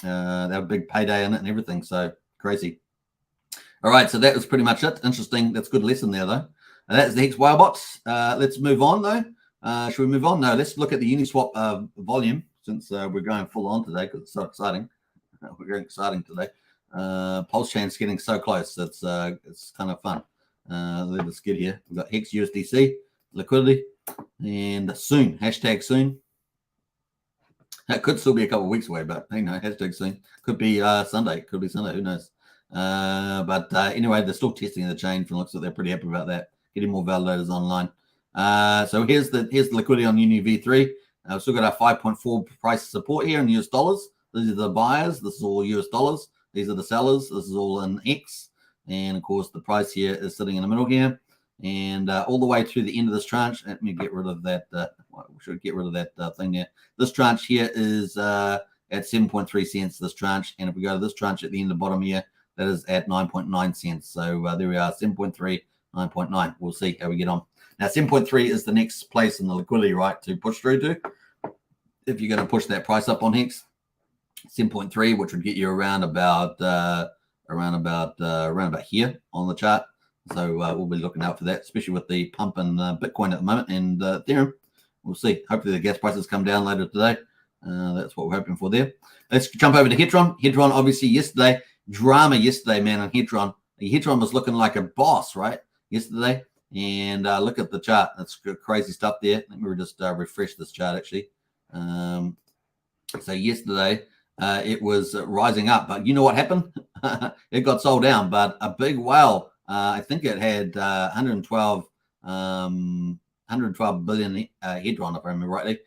they have a big payday in it and everything. So crazy. All right, so that was pretty much it. Interesting. That's a good lesson there, though. That's the Hex Whalebots. Let's move on, though. Should we move on? No, let's look at the Uniswap volume, since we're going full on today because it's so exciting. We're going exciting today. Pulsechain's getting so close. It's kind of fun. Let us get here. We've got Hex USDC, liquidity, and soon, hashtag soon. That could still be a couple of weeks away, but you know, hashtag soon. Could be Sunday. Could be Sunday. Who knows? But anyway, they're still testing the chain. From looks like they're pretty happy about that. Getting more validators online. So here's the liquidity on UniV3. We've still got our 5.4 price support here in US dollars. These are the buyers. This is all US dollars. These are the sellers. This is all in X. And of course, the price here is sitting in the middle here. And all the way through the end of this tranche. Let me get rid of that. We should get rid of that thing there. This tranche here is at 7.3 cents, this tranche. And if we go to this tranche at the end of the bottom here, that is at 9.9 cents. So there we are, 7.3, 9.9. We'll see how we get on. Now, 7.3 is the next place in the liquidity, right, to push through to. If you're going to push that price up on Hex, 7.3, which would get you around about here on the chart. So we'll be looking out for that, especially with the pump in Bitcoin at the moment and Ethereum. We'll see. Hopefully the gas prices come down later today. That's what we're hoping for there. Let's jump over to Hedron. Hedron, obviously, yesterday, drama yesterday, man, on Hedron. Hedron was looking like a boss, right, yesterday. And look at the chart. That's crazy stuff there. Let me just refresh this chart, actually. So yesterday, it was rising up. But you know what happened? It got sold down. But a big whale, I think it had 112 billion Hedron, if I remember rightly.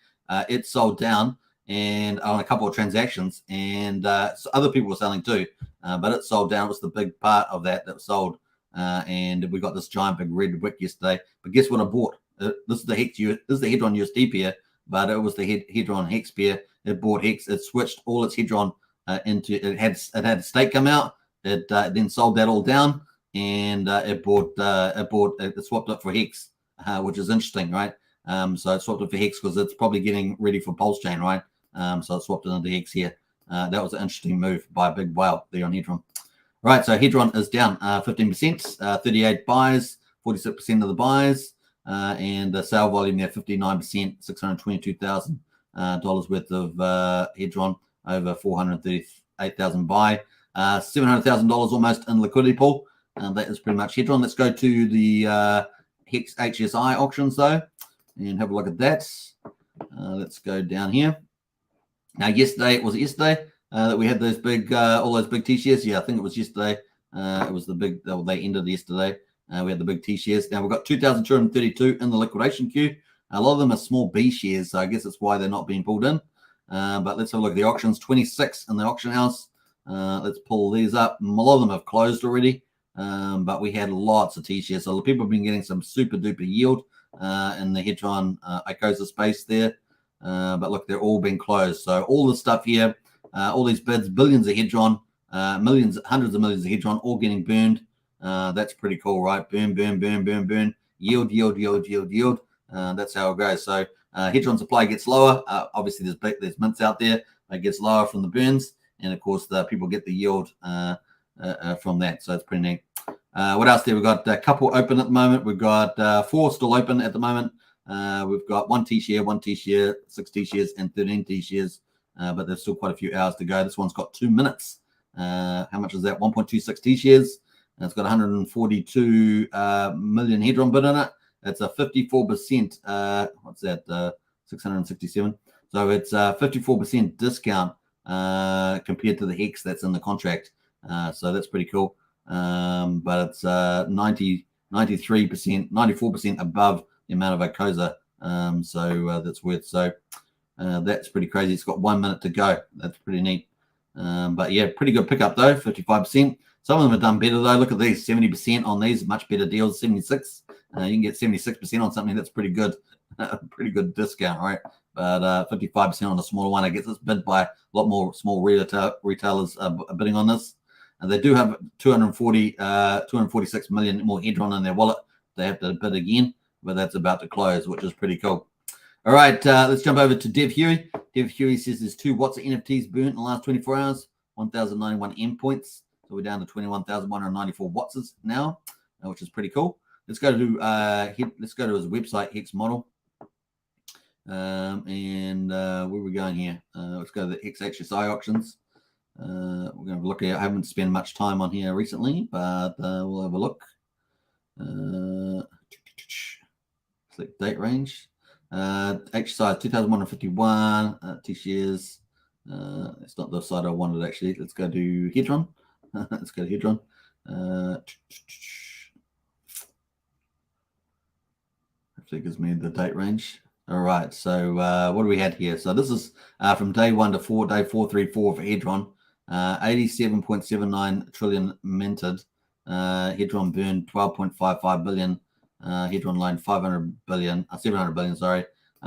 It sold down and on a couple of transactions. And so other people were selling too. But it sold down. It was the big part of that was sold. And we got this giant big red wick yesterday. But guess what I bought? This is the Hedron USD pair, but it was the Hedron Hex pair. It bought Hex. It switched all its Hedron into. It had stake come out. It then sold that all down, and it swapped it for Hex, which is interesting, right? So it swapped it for Hex because it's probably getting ready for Pulsechain, right? So it swapped it into Hex here. That was an interesting move by a big whale there on Hedron. Right, so Hedron is down 15%, 38 buys, 46% of the buys, and the sale volume there 59%, $622,000 worth of Hedron, over 438,000 buy, $700,000 almost in liquidity pool. That is pretty much Hedron. Let's go to the Hex HSI auctions though, and have a look at that. Let's go down here. Now, yesterday that we had those big, all those big T-shares. Yeah, I think it was yesterday. It was the big, they ended yesterday. We had the big T-shares. Now we've got 2,232 in the liquidation queue. A lot of them are small B shares, so I guess that's why they're not being pulled in. But let's have a look at the auctions. 26 in the auction house. Let's pull these up. A lot of them have closed already, but we had lots of T-shares. So people have been getting some super duper yield in the Hedron ICOSA space there. But look, they're all being closed. So all the stuff here, all these bids, billions of Hedron, millions, hundreds of millions of Hedron, all getting burned. That's pretty cool, right? Burn, burn, burn, burn, burn. Yield, yield, yield, yield, yield. That's how it goes. So Hedron supply gets lower. Obviously, there's mints out there. It gets lower from the burns, and of course, the people get the yield from that. So it's pretty neat. What else there? We've got a couple open at the moment. We've got 4 still open at the moment. We've got 1 T-share, 1 T-share, 6 T-shares, and 13 T-shares. But there's still quite a few hours to go. This one's got 2 minutes. How much is that? 1.26 T-shares. It's got 142 million Hedron bid in it. It's a 54%. What's that? 667. So it's a 54% discount compared to the Hex that's in the contract. So that's pretty cool. But it's 93%, 94% above the amount of Acosa. So that's worth. So that's pretty crazy. It's got 1 minute to go. That's pretty neat. But yeah, pretty good pickup though, 55%. Some of them have done better though. Look at these, 70% on these, much better deals, 76. You can get 76% on something that's pretty good. Pretty good discount, right? But 55% on the smaller one. I guess it's bid by a lot more small retailers bidding on this. And they do have 246 million more Hedron in their wallet. They have to bid again, but that's about to close, which is pretty cool. All right, let's jump over to Dev Huey. Dev Huey says there's 2 watts of NFTs burnt in the last 24 hours, 1,091 endpoints. So we're down to 21,194 watts now, which is pretty cool. Let's go to his website, Hex Model. And where are we going here? Let's go to the Hex HSI auctions. We're going to have a look at it. I haven't spent much time on here recently, but we'll have a look. Select date range. HSI 2,151 T-shares. It's not the side I wanted actually. Let's go to Hedron. Let's go to Hedron. Hopefully it gives me the date range. All right, so what do we had here? So this is from day 1 to day 434 for Hedron. 87.79 trillion minted. Hedron burned 12.55 billion. Hedron loaned 700 billion, sorry.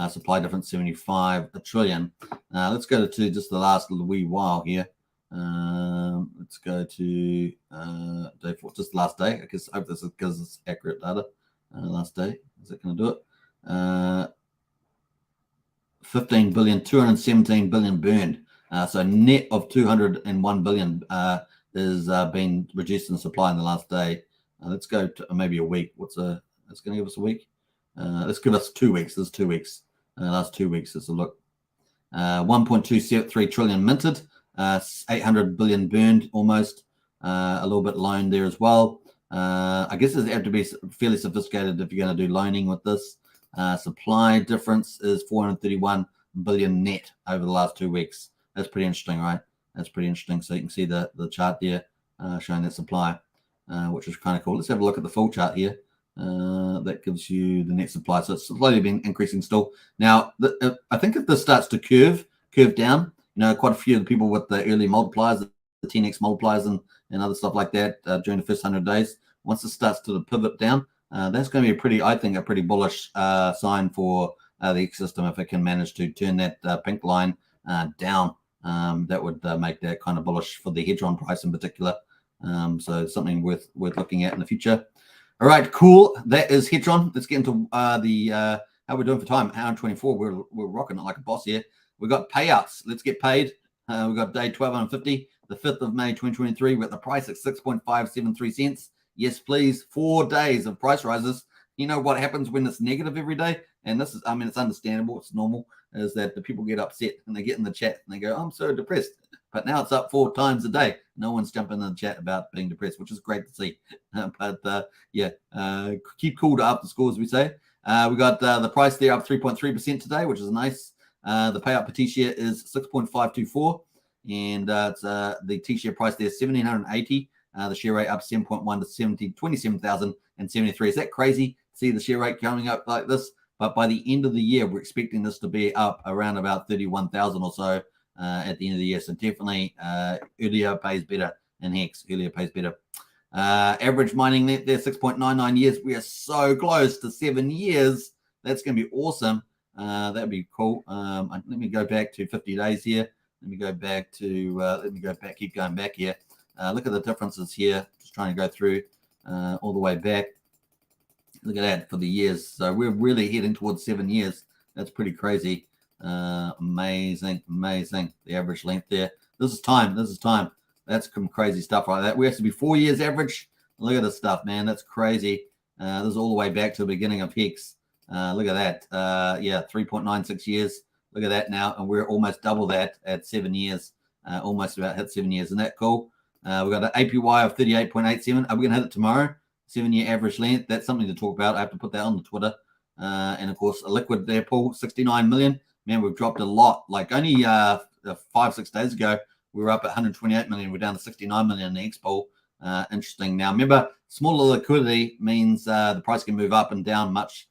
Supply difference 75 trillion. Let's go to just the last little wee while here. Let's go to day 4, just last day. I guess I hope this is because it's accurate data. Last day, is it going to do it? 15 billion, 217 billion burned. So net of 201 billion is being reduced in supply in the llast day. Let's go to maybe a week. It's going to give us a week. Let's give us 2 weeks. There's 2 weeks. Last 2 weeks. Let's look. 1.273 trillion minted. 800 billion burned almost. A little bit loaned there as well. I guess it have to be fairly sophisticated if you're going to do loaning with this. Supply difference is 431 billion net over the last 2 weeks. That's pretty interesting, right? That's pretty interesting. So you can see the chart there showing that supply, which is kind of cool. Let's have a look at the full chart here. That gives you the net supply. So it's slowly been increasing still. Now, I think if this starts to curve down, quite a few of the people with the early multipliers, the 10x multipliers and other stuff like that during the first 100 days, once it starts to pivot down, that's going to be a pretty bullish sign for the Hex system if it can manage to turn that pink line down. That would make that kind of bullish for the Hedron price in particular. So something worth looking at in the future. All right, cool. That is Hedron. Let's get into how we're doing for time. Hour and 24. We're rocking it like a boss here. We've got payouts. Let's get paid. We've got day 1250, the 5th of May 2023. We're at the price at 6.573 cents. Yes, please. 4 days of price rises. You know what happens when it's negative every day? And this is, it's understandable. It's normal. Is that the people get upset and they get in the chat and they go, I'm so depressed. But now it's up 4 times a day. No one's jumping in the chat about being depressed, which is great to see. Keep cool to up the scores, we say. We got the price there up 3.3% today, which is nice. The payout per T-share is 6.524. And it's the T-share price there is 1,780. The share rate up 7.1 to 27,073. Is that crazy? See the share rate coming up like this? But by the end of the year, we're expecting this to be up around about 31,000 or so at the end of the year. So definitely earlier pays better than Hex. Earlier pays better. Average mining net there, 6.99 years. We are so close to 7 years. That's going to be awesome. That'd be cool. Let me go back to 50 days here. Let me go back to, keep going back here. Look at the differences here. Just trying to go through all the way back. Look at that for the years. So we're really heading towards 7 years. That's pretty crazy. Amazing. The average length there. This is time. That's some crazy stuff right there. We have to be 4 years average. Look at this stuff, man. That's crazy. This is all the way back to the beginning of Hex. Look at that. Yeah, 3.96 years. Look at that now. And we're almost double that at 7 years. Almost about hit 7 years. Isn't that cool? We've got an APY of 38.87. Are we going to hit it tomorrow? 7-year average length. That's something to talk about. I have to put that on the Twitter. And, of course, a liquid there, Paul, 69 million. Man, we've dropped a lot. Like only 5-6 days ago, we were up at 128 million. We're down to 69 million in the X pool. Interesting. Now, remember, smaller liquidity means the price can move up and down much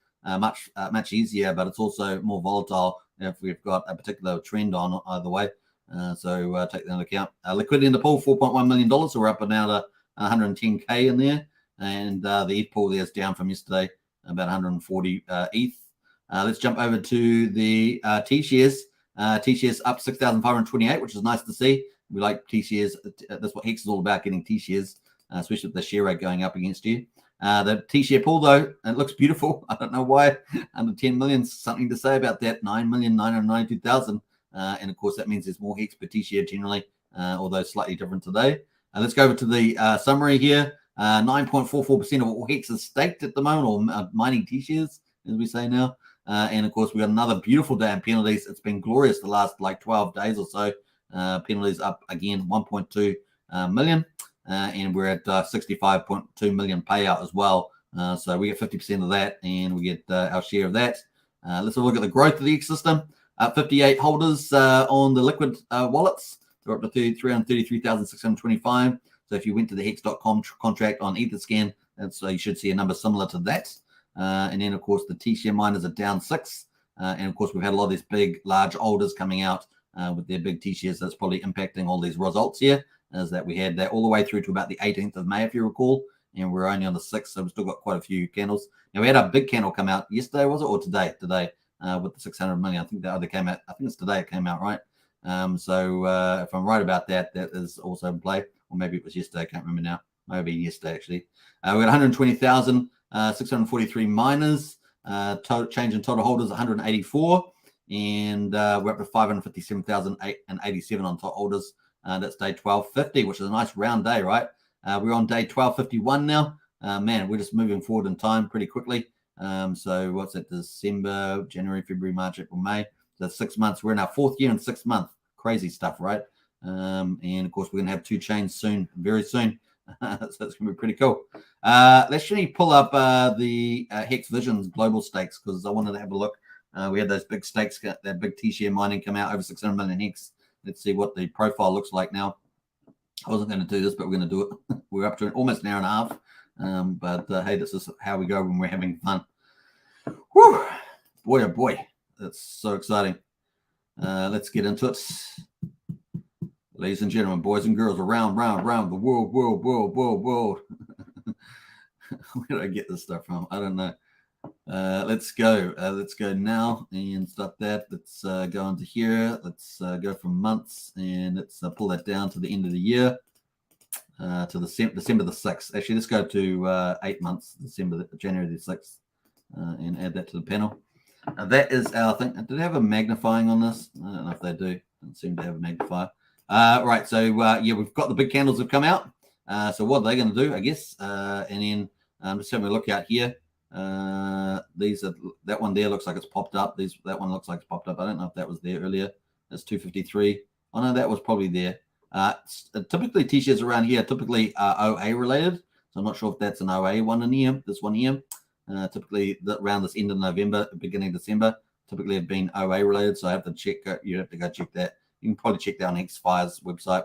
easier, but it's also more volatile if we've got a particular trend on either way. So take that into account. Liquidity in the pool, $4.1 million. So we're up now to 110K in there. And the ETH pool there is down from yesterday, about 140 ETH. Let's jump over to the T-shares. T-shares up 6,528, which is nice to see. We like T-shares. That's what Hex is all about, getting T-shares, especially with the share rate going up against you. The T-share pool, though, it looks beautiful. I don't know why. Under 10 million, something to say about that. 9,992,000. And, of course, that means there's more Hex per T-share generally, although slightly different today. Let's go over to the summary here. 9.44% of all Hex is staked at the moment, or mining T-shares, as we say now. And, of course, we got another beautiful day in penalties. It's been glorious the last, 12 days or so. Penalties up again, 1.2 million. And we're at 65.2 million payout as well. So we get 50% of that, and we get our share of that. Let's have a look at the growth of the Hex system. 58 holders on the liquid wallets. They're up to 333,625. So if you went to the hex.com contract on Etherscan, so you should see a number similar to that. And then, of course, the T-share miners are down 6. And, of course, we've had a lot of these big, large holders coming out with their big T-shares. That's probably impacting all these results here, is that we had that all the way through to about the 18th of May, if you recall. And we're only on the 6th, so we've still got quite a few candles. Now, we had a big candle come out yesterday, was it, or today? Today, with the 600 million. I think the other came out. I think it's today it came out, right? So if I'm right about that, that is also in play. Or maybe it was yesterday. I can't remember now. Maybe yesterday, actually. We got 120,643 miners. Change in total holders, 184. And we're up to 557,087 on top holders. That's day 1250, which is a nice round day, right? We're on day 1251 now. Man, we're just moving forward in time pretty quickly. So what's that? December, January, February, March, April, May. So 6 months. We're in our 4th year and 6th month. Crazy stuff, right? And of course, we're going to have 2 chains soon, very soon. So it's going to be pretty cool. Let's actually pull up the Hex Visions global stakes, because I wanted to have a look. We had those big stakes, that big T-share mining come out over 600 million Hex. Let's see what the profile looks like now. I wasn't going to do this, but we're going to do it. We're up to almost an hour and a half. But hey, this is how we go when we're having fun. Whew. Boy, oh boy. That's so exciting. Let's get into it. Ladies and gentlemen, boys and girls, around the world. Where did I get this stuff from? I don't know. Let's go. Let's go now and start that. Let's go into here. Let's go from months, and let's pull that down to the end of the year, to December the 6th. Actually, let's go to 8 months, January the 6th, and add that to the panel. That is our thing. Do they have a magnifying on this? I don't know if they do. Don't seem to have a magnifier. Right. So yeah, we've got the big candles have come out. So what are they going to do? I guess. And then just having a look out here. These are, that one there looks like it's popped up. That one looks like it's popped up. I don't know if that was there earlier. That's 253. Oh no, that was probably there. Typically T-shirts around here typically are OA related. So I'm not sure if that's an OA one in here. This one here. Typically around this end of November, beginning of December, typically have been OA related. So I have to check. You have to go check that. You can probably check that on Xfire's website.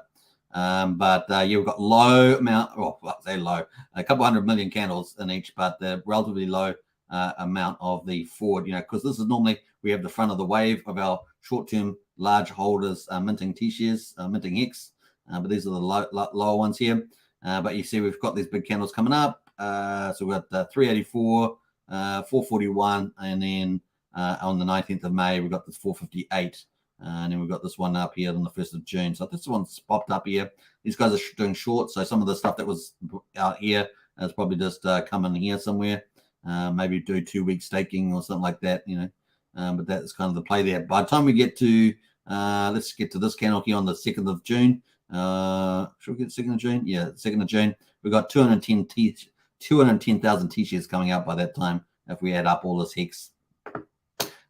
But yeah, we've got low amount. Well, I'll say low. A couple 100 million candles in each, but the relatively low amount of the forward. You know, because this is normally we have the front of the wave of our short-term large holders minting T-shares, minting Hex. But these are the lower ones here. But you see, we've got these big candles coming up. So we've got 384, 441, and then on the 19th of May, we've got this 458. And then we've got this one up here on the 1st of June. So this one's popped up here. These guys are doing short. So some of the stuff that was out here is probably just come in here somewhere. Maybe do 2-week staking or something like that, you know. But that is kind of the play there. By the time we get to, let's get to this candle here on the 2nd of June. Should we get 2nd of June? Yeah, 2nd of June. We've got 210,000 T-shares coming out by that time if we add up all this Hex.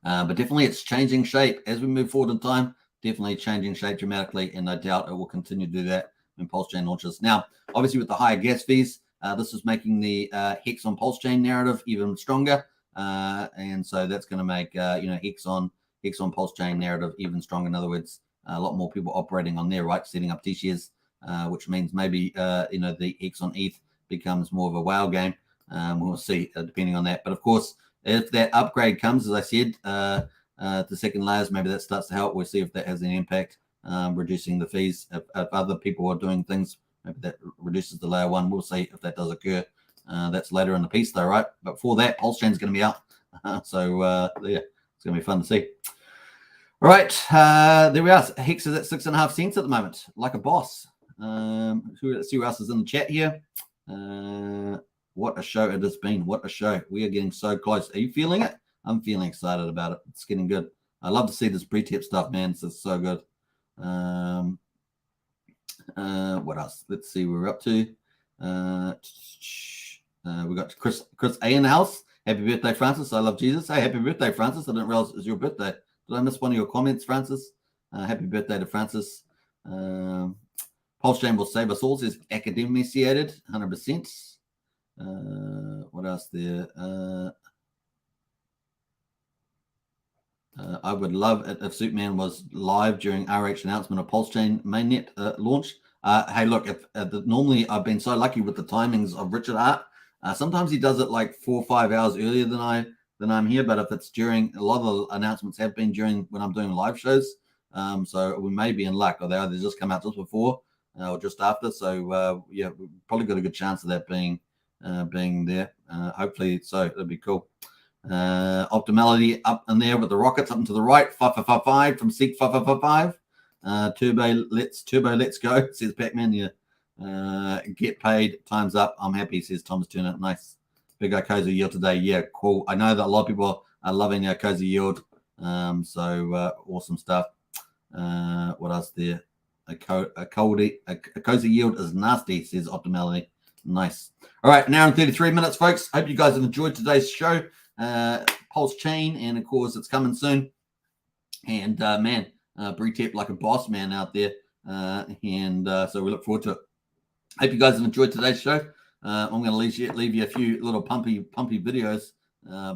But definitely it's changing shape as we move forward in time. Definitely changing shape dramatically, and no doubt it will continue to do that when Pulsechain launches. Now, obviously with the higher gas fees, this is making the Hex on Pulsechain narrative even stronger, and so that's going to make Hex on Pulsechain narrative even stronger. In other words, a lot more people operating on there, right, setting up T-shares, which means maybe the Hex on ETH becomes more of a wow game. We'll see depending on that. But of course, if that upgrade comes, as I said, to second layers, maybe that starts to help. We'll see if that has any impact, reducing the fees. If other people are doing things, maybe that reduces the layer 1. We'll see if that does occur. That's later in the piece, though, right? But for that, Pulsechain is going to be out. So yeah, it's going to be fun to see. All right, there we are. Hex is at 6.5 cents at the moment, like a boss. Let's see who else is in the chat here. What a show it has been. What a show. We are getting so close. Are you feeling it? I'm feeling excited about it. It's getting good. I love to see this pre-tip stuff, man. It's so good. What else? Let's see what we're up to. We got Chris A in the house. Happy birthday, Francis. I love Jesus. Hey, happy birthday, Francis. I didn't realize it was your birthday. Did I miss one of your comments, Francis? Happy birthday to Francis. Pulsechain will save us all, says academiciated, 100%. What else there? I would love it if Superman was live during RH announcement of Pulsechain Mainnet launch. Hey, look, normally I've been so lucky with the timings of Richard Hart. Sometimes he does it like 4 or 5 hours earlier than I'm here. But if it's during, a lot of the announcements have been during when I'm doing live shows. So we may be in luck, or they either just come out just before or just after. So yeah, we've probably got a good chance of that being there. Hopefully, so it'll be cool. Optimality up in there with the rockets up and to the right. 555 from Seek 555. Turbo, let's go, says Pac-Man. Yeah. Get paid, time's up. I'm happy, says Thomas Turner. Nice. Big Cozy yield today. Yeah, cool. I know that a lot of people are loving our Cozy yield. So awesome stuff. What else there? A Cozy yield is nasty, says Optimality. Nice. All right, an hour and 33 minutes, folks. Hope you guys have enjoyed today's show. Pulsechain, and of course it's coming soon. And man, Bre-Tep like a boss man out there. And so we look forward to it. Hope you guys have enjoyed today's show. I'm going to leave you a few little pumpy videos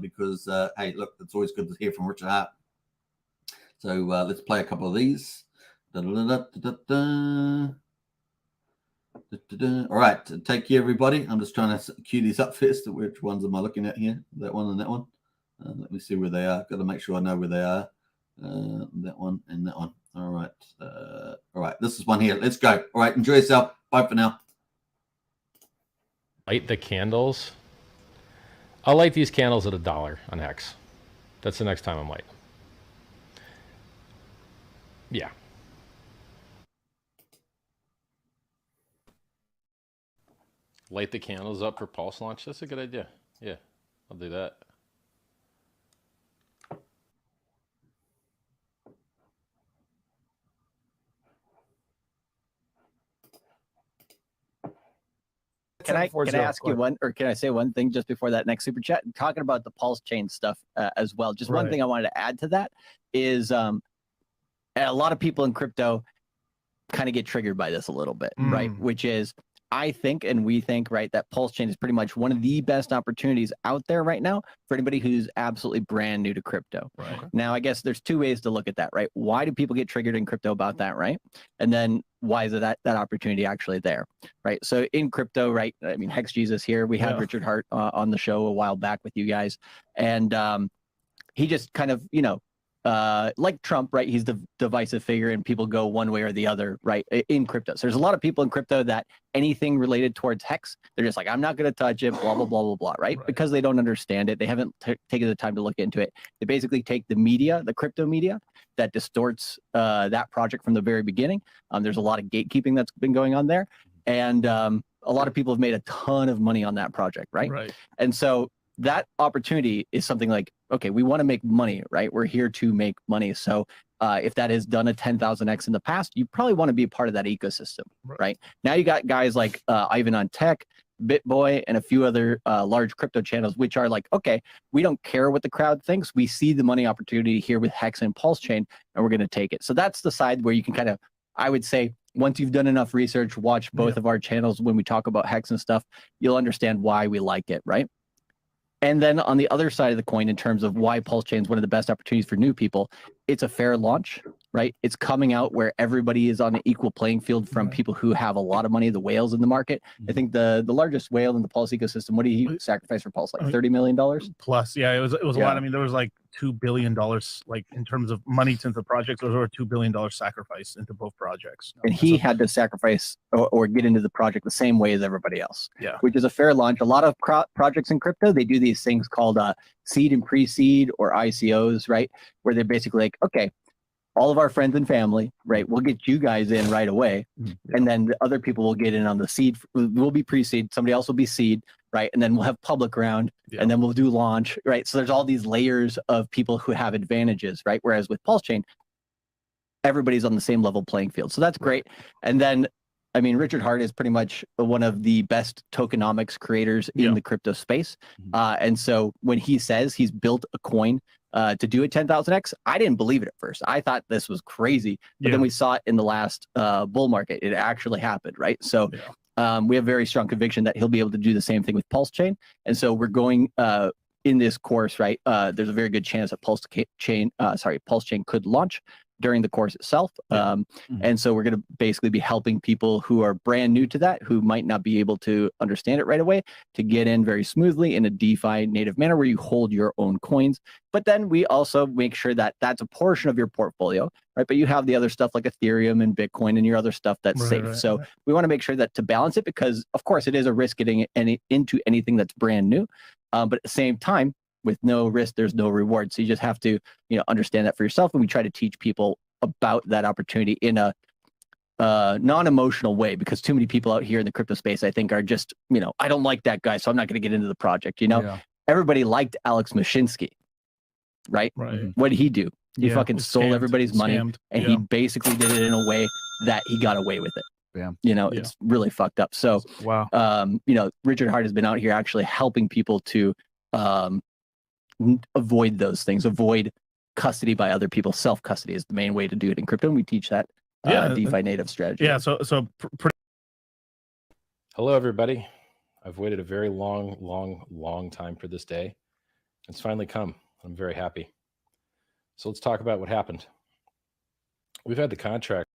because hey, look, it's always good to hear from Richard Hart. So let's play a couple of these. All right, take care, everybody. I'm just trying to cue these up first. Which ones am I looking at here? That one and that one. Let me see where they are. Got to make sure I know where they are. That one and that one. All right. All right, this is one here. Let's go. All right, enjoy yourself. Bye for now. Light the candles. I'll light these candles at $1 on Hex. That's the next time I'm lighting. Yeah. Light the candles up for Pulse launch. That's a good idea. Yeah, I'll do that. Can I ask you one, or can I say one thing just before that next super chat? Talking about the Pulsechain stuff as well. Just one thing I wanted to add to that is a lot of people in crypto kind of get triggered by this a little bit, right? Which is, I think, and we think, right, that Pulsechain is pretty much one of the best opportunities out there right now for anybody who's absolutely brand new to crypto. Right. Now, I guess there's two ways to look at that, right? Why do people get triggered in crypto about that, right? And then why is that opportunity actually there, right? So in crypto, right, I mean, Hex Jesus here, we had Richard Hart on the show a while back with you guys, and he just kind of, you know, like Trump, right? He's the divisive figure and people go one way or the other, right? In crypto. So there's a lot of people in crypto that anything related towards Hex, they're just like, I'm not going to touch it, blah, blah, blah, blah, blah, right? Because they don't understand it. They haven't taken the time to look into it. They basically take the media, the crypto media that distorts that project from the very beginning. There's a lot of gatekeeping that's been going on there. And a lot of people have made a ton of money on that project, right? And so that opportunity is something like, okay, we want to make money, right? We're here to make money. So if that has done a 10,000x in the past, you probably want to be a part of that ecosystem, right? Now you got guys like Ivan on Tech, BitBoy, and a few other large crypto channels, which are like, okay, we don't care what the crowd thinks. We see the money opportunity here with Hex and Pulsechain, and we're going to take it. So that's the side where you can kind of, I would say, once you've done enough research, watch both of our channels when we talk about Hex and stuff, you'll understand why we like it, right? And then on the other side of the coin, in terms of why Pulsechain is one of the best opportunities for new people, it's a fair launch, right? It's coming out where everybody is on an equal playing field from people who have a lot of money, the whales in the market. I think the largest whale in the Pulse ecosystem, what did he sacrifice for Pulse? Like $30 million? Plus, yeah, it was a lot. I mean, there was like $2 billion, like in terms of money into the projects, there was over $2 billion sacrifice into both projects. And he had to sacrifice or get into the project the same way as everybody else, which is a fair launch. A lot of projects in crypto, they do these things called seed and pre-seed or ICOs, right? Where they're basically like, okay, all of our friends and family, right? We'll get you guys in right away. And then the other people will get in on the seed. We'll be pre-seed. Somebody else will be seed, right? And then we'll have public round and then we'll do launch, right? So there's all these layers of people who have advantages, right? Whereas with Pulsechain, everybody's on the same level playing field. So that's great. And then, I mean, Richard Hart is pretty much one of the best tokenomics creators in the crypto space. And so when he says he's built a coin to do a 10,000x, I didn't believe it at first. I thought this was crazy, but then we saw it in the last bull market. It actually happened, right? So we have very strong conviction that he'll be able to do the same thing with Pulsechain. And so we're going in this course, right? There's a very good chance that Pulsechain could launch during the course itself. And so we're going to basically be helping people who are brand new to that, who might not be able to understand it right away, to get in very smoothly in a DeFi native manner where you hold your own coins. But then we also make sure that that's a portion of your portfolio, right? But you have the other stuff like Ethereum and Bitcoin and your other stuff that's safe. So we want to make sure that to balance it, because of course it is a risk getting into anything that's brand new. But at the same time, with no risk, there's no reward. So you just have to, understand that for yourself. And we try to teach people about that opportunity in a non-emotional way, because too many people out here in the crypto space, I think, are just, I don't like that guy, so I'm not going to get into the project. Everybody liked Alex Mashinsky, right? What did he do? He fucking stole everybody's money, and he basically did it in a way that he got away with it. It's really fucked up. So, Richard Hart has been out here actually helping people to avoid those things, avoid custody by other people. Self-custody is the main way to do it in crypto, and we teach that DeFi native strategy. Hello, everybody. I've waited a very long time for this day. It's finally come. I'm very happy. So let's talk about what happened. We've had the contract